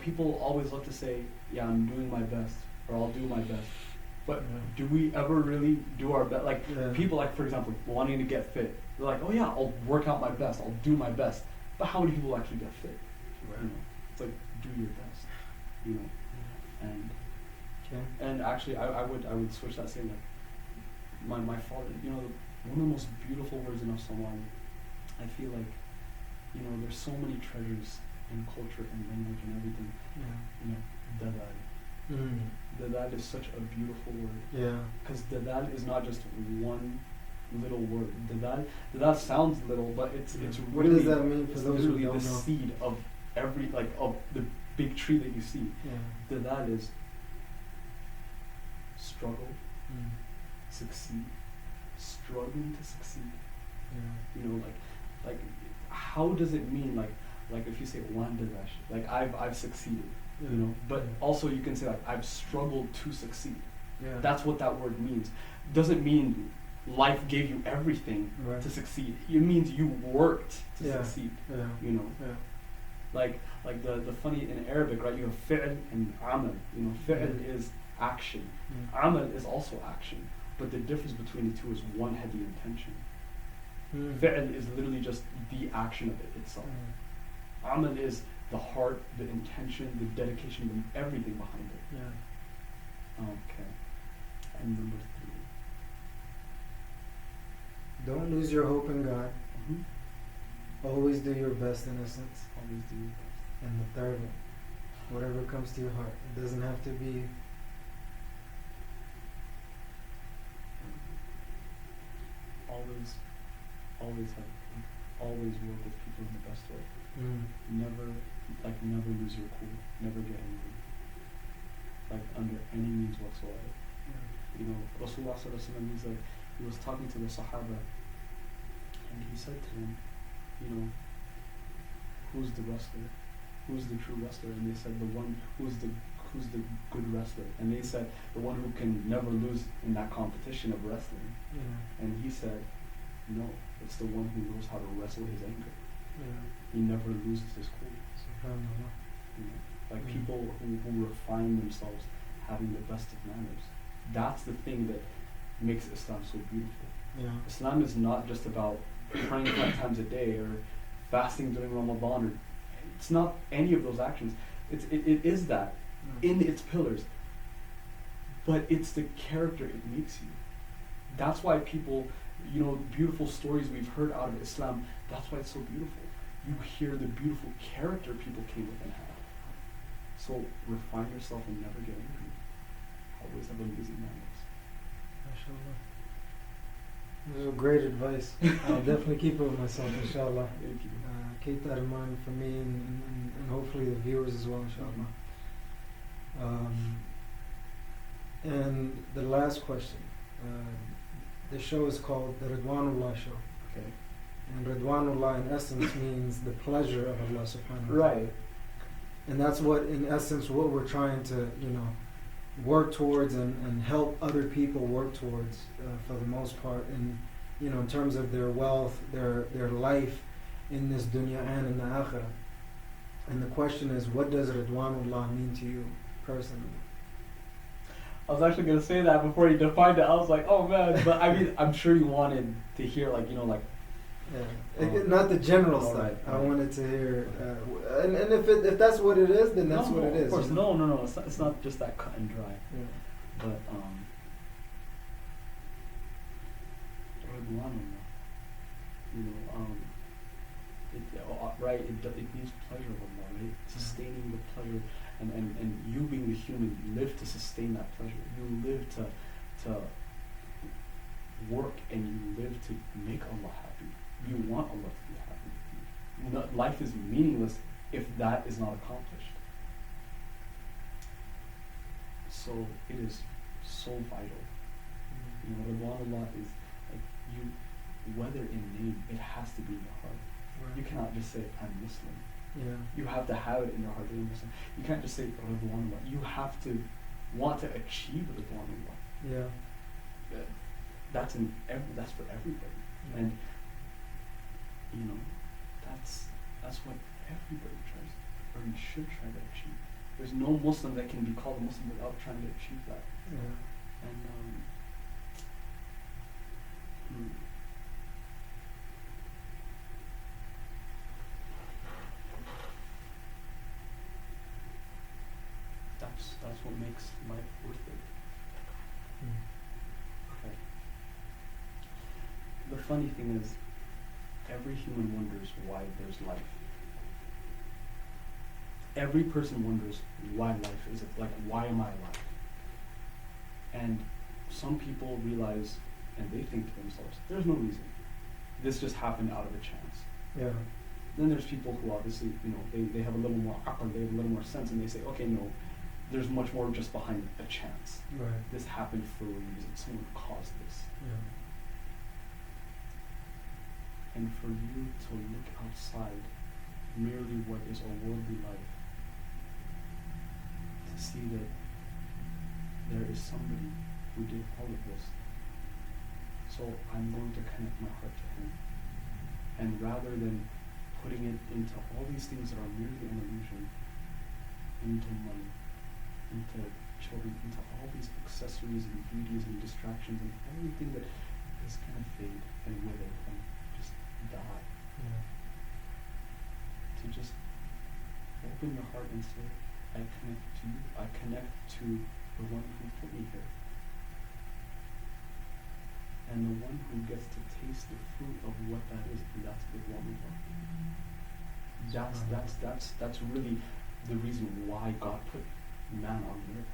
people always love to say, yeah, I'm doing my best, or I'll do my best. But do we ever really do our best? Like people, like for example, wanting to get fit. They're like, oh yeah, I'll work out my best, I'll do my best. But how many people actually get fit?
Right.
You know, it's like do your best. You know, and actually, I would switch that, saying like my father. You know, one of the most beautiful words in Somalia. I feel like, there's so many treasures in culture and language and everything. You know, dadal. Dadal is such a beautiful word. Yeah. Because dadal is not just one little word. Dadal sounds little, but it's really.
What does that mean for those who don't know?
The seed of of the big tree that you see. Yeah. Dadal is struggle, succeed, struggling to succeed. Yeah. You know, like how does it mean like if you say one dadash, like I've succeeded, you know, but also you can say like I've struggled to succeed. Yeah. That's what that word means. Doesn't mean life gave you everything to succeed. It means you worked to succeed. Yeah. You know. Yeah. Like the funny in Arabic, right? You have fi'l and amal. You know, fi'l is action. Amal is also action. But the difference between the two is one had the intention. Fi'l is literally just the action of it itself. Amal is the heart, the intention, the dedication, everything behind it. Yeah. Okay. And number 3.
Don't lose your hope in God. Always do your best, in essence.
Always do your best.
And the third one, whatever comes to your heart. It doesn't have to be.
Always work with people in the best way. Never lose your cool. Never get angry. Like under any means whatsoever. You know, Rasulullah sallallahu alaihi wasallam, he was talking to the Sahaba, and he said to them, you know, who's the wrestler? Who's the true wrestler? And they said the one who's the good wrestler. And they said the one who can never lose in that competition of wrestling. And he said, no, it's the one who knows how to wrestle his anger. He never loses his cool. You know, like people who refine themselves, having the best of manners. That's the thing that makes Islam so beautiful. Islam is not just about praying 5 times a day or fasting during Ramadan. Or it's not any of those actions. It is that in its pillars, but it's the character it makes you. That's why people, you know, beautiful stories we've heard out of Islam, that's why it's so beautiful. You hear the beautiful character people came with and had. So refine yourself and never get angry. Always have amazing manners.
MashaAllah. This is great advice. I'll definitely keep it with myself, inshallah.
Thank you.
Keep that in mind for me and hopefully the viewers as well, inshallah. And the last question. The show is called the Ridwanullah Show.
Okay.
And Ridwanullah in essence means the pleasure of Allah subhanahu wa ta'ala.
Right.
And that's what, in essence, what we're trying to, you know, work towards and help other people work towards for the most part, in, you know, in terms of their wealth, their life in this dunya and in the akhirah. And the question is, what does Ridwanullah mean to you personally?
I was actually going to say that before you defined it. I was like, oh man. But I mean, I'm sure you wanted to hear, like, you know, like.
Not the general stuff.
Right.
I wanted to hear, and if that's what it is, then that's what it is.
Of course,
you know?
no. It's not just that cut and dry. But Ridwanullah, you know, right? It means pleasure of Allah, right? Sustaining the pleasure, and you being the human, you live to sustain that pleasure. You live to work, and you live to make Allah happy. You want Allah to be happy with you. Life is meaningless if that is not accomplished. So it is so vital. You know, Ridwanullah is like you, whether in name, it has to be in your heart. You cannot just say, I'm Muslim. You have to have it in your heart that you're Muslim. You can't just say Ridwanullah. You have to want to achieve Ridwanullah. That's for everybody. And you know, that's what everybody tries, or you should try to achieve. There's no Muslim that can be called a Muslim without trying to achieve that. And that's what makes life worth it. Okay. The funny thing is, every human wonders why there's life. Every person wonders why life is, like, why am I alive? And some people realize, and they think to themselves, there's no reason. This just happened out of a chance. Then there's people who obviously, you know, they have a little more aql, they have a little more sense, and they say, okay, no, there's much more just behind a chance. This happened for a reason. Someone caused this. And for you to look outside merely what is a worldly life, to see that there is somebody who did all of this. So I'm going to connect my heart to him. And rather than putting it into all these things that are merely an illusion, into money, into children, into all these accessories and beauties and distractions and everything that is going to fade and wither and just die. To just open your heart and say, I connect to you. I connect to the one who put me here. And the one who gets to taste the fruit of what that is, that's Ridwanullah. That's really the reason why God put man on earth.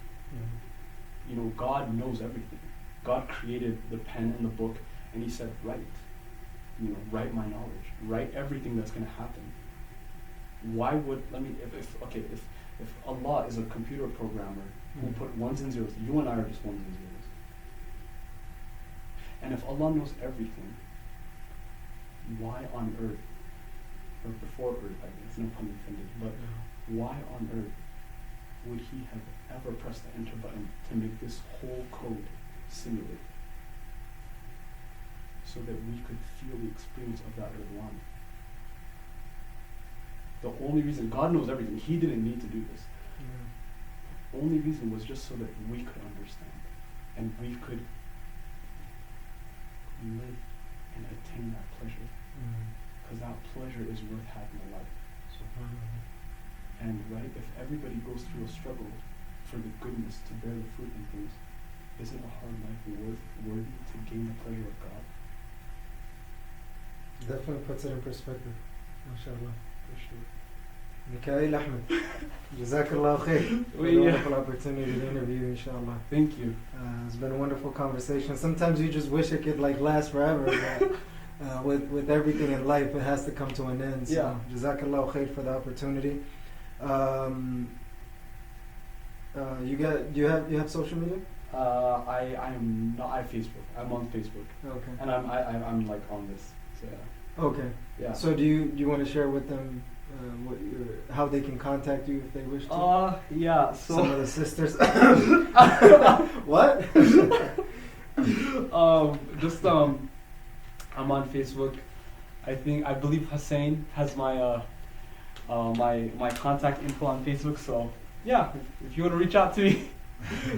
You know, God knows everything. God created the pen and the book, and He said, write. You know, write my knowledge. Write everything that's going to happen. Why would, if Allah is a computer programmer who put ones and zeros, you and I are just ones and zeros. And if Allah knows everything, why on earth, or before earth, I guess, no pun intended, but why on earth would He have ever pressed the enter button to make this whole code simulate? So that we could feel the experience of that Ridwan. The only reason, God knows everything, He didn't need to do this. The only reason was just so that we could understand and we could live and attain that pleasure. Because that pleasure is worth having in life. And right, if everybody goes through a struggle for the goodness to bear the fruit and things, isn't a hard life worthy to gain the pleasure of God?
Definitely puts it in perspective. MashaAllah.
For sure.
Mikhail Ahmed, Jazakallah khair. Wonderful opportunity to interview you, inshallah.
Thank you.
It's been a wonderful conversation. Sometimes you just wish it could last forever, but with everything in life, it has to come to an end. So, Jazakallah khair for the opportunity. You have social media?
I am not. I have Facebook. I'm on Facebook.
Okay.
And I'm like on this. So yeah.
Okay.
Yeah.
So do you want to share with them how they can contact you if they wish to?
Yeah. So
some of the sisters. What?
I'm on Facebook. I believe Hussein has my my contact info on Facebook. So yeah, if you want to reach out to me,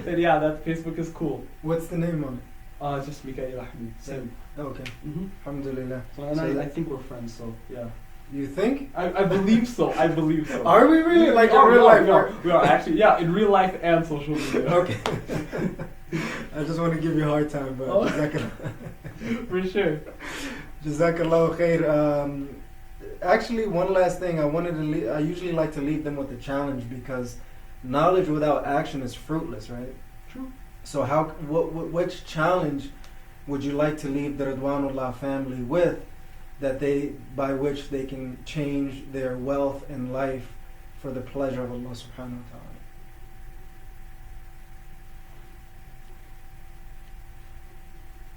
then yeah, that Facebook is cool.
What's the name on it?
It's just Mikhail Ahmed. Same.
Okay.
Mm-hmm.
Alhamdulillah.
So I think we're friends. So yeah.
You think?
I believe so. I believe so.
Are we really? Like in real life?
We are actually. Yeah, in real life and social media.
Okay. I just want to give you a hard time, but
for sure.
Jazakallah khair. Actually, one last thing. I usually like to leave them with a challenge because knowledge without action is fruitless, right?
True.
So which challenge would you like to leave the Ridwanullah family with, by which they can change their wealth and life for the pleasure of Allah subhanahu wa ta'ala?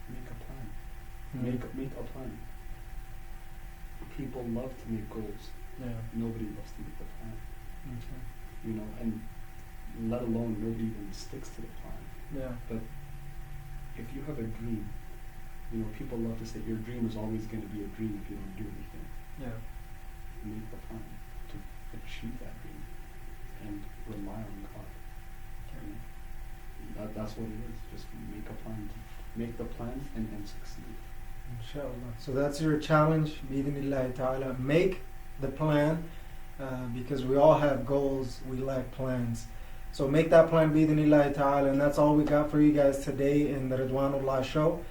Make a plan. Make a plan. People love to make goals.
Yeah.
Nobody loves to make the plan.
Okay.
You know, and let alone nobody even sticks to the plan.
Yeah.
But if you have a dream, you know, people love to say your dream is always going to be a dream if you don't do anything.
Yeah.
Make the plan to achieve that dream and rely on God.
Okay.
You know? That's what it is. Just make a plan. Make the plan and succeed.
Inshallah. So that's your challenge. Bi-idhnillahi ta'ala. Make the plan because we all have goals. We lack plans. So make that plan, bi-idhnillahi ta'ala. And that's all we got for you guys today in the Ridwanullah show.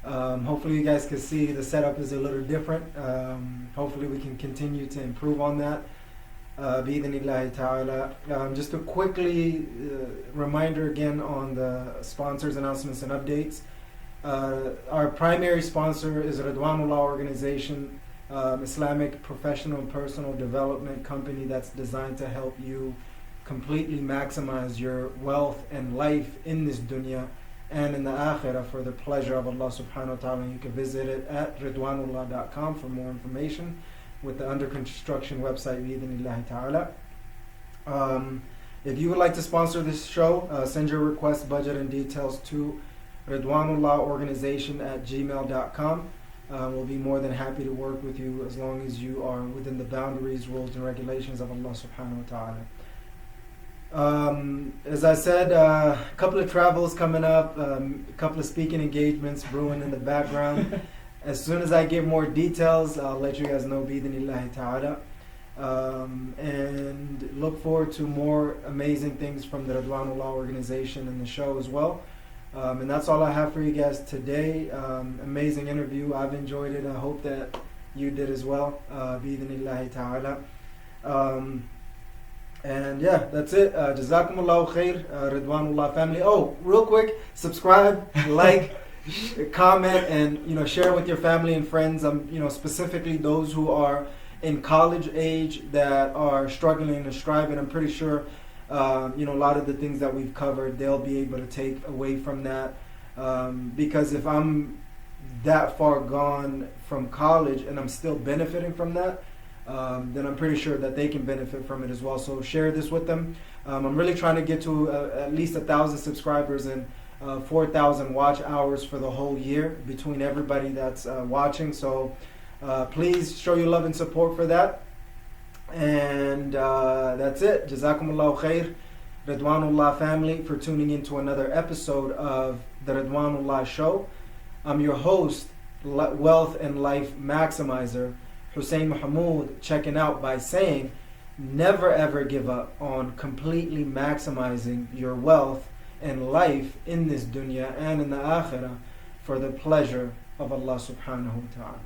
Hopefully you guys can see the setup is a little different. Hopefully we can continue to improve on that. Bi-idhnillahi ta'ala. Just a quickly reminder again on the sponsors, announcements, and updates. Our primary sponsor is Ridwanullah Organization, Islamic professional and personal development company that's designed to help you completely maximize your wealth and life in this dunya and in the akhirah for the pleasure of Allah subhanahu wa ta'ala. You can visit it at ridwanullah.com for more information with the under construction website bi-idhnillahi ta'ala. If you would like to sponsor this show, send your request, budget, and details to ridwanullahorganization@gmail.com. We'll be more than happy to work with you as long as you are within the boundaries, rules, and regulations of Allah subhanahu wa ta'ala. As I said, a couple of travels coming up, a couple of speaking engagements brewing in the background. As soon as I get more details, I'll let you guys know, bi-idhnillahi ta'ala. And look forward to more amazing things from the Ridwanullah Organization and the show as well. And that's all I have for you guys today. Amazing interview. I've enjoyed it. I hope that you did as well. Bi-idhnillahi ta'ala. And yeah, that's it. Jazakumullahu khair, Ridwanullah family. Oh, real quick, subscribe, like, comment, and share with your family and friends. Specifically those who are in college age that are struggling and striving. I'm pretty sure a lot of the things that we've covered, they'll be able to take away from that. Because if I'm that far gone from college and I'm still benefiting from that, then I'm pretty sure that they can benefit from it as well. So share this with them. I'm really trying to get to at least 1,000 subscribers and 4,000 watch hours for the whole year between everybody that's watching. So please show your love and support for that. And that's it. Jazakumullahu khair, Ridwanullah family, for tuning into another episode of the Ridwanullah Show. I'm your host, Wealth and Life Maximizer, Hussein Mohamud, checking out by saying, never ever give up on completely maximizing your wealth and life in this dunya and in the akhirah for the pleasure of Allah subhanahu wa ta'ala.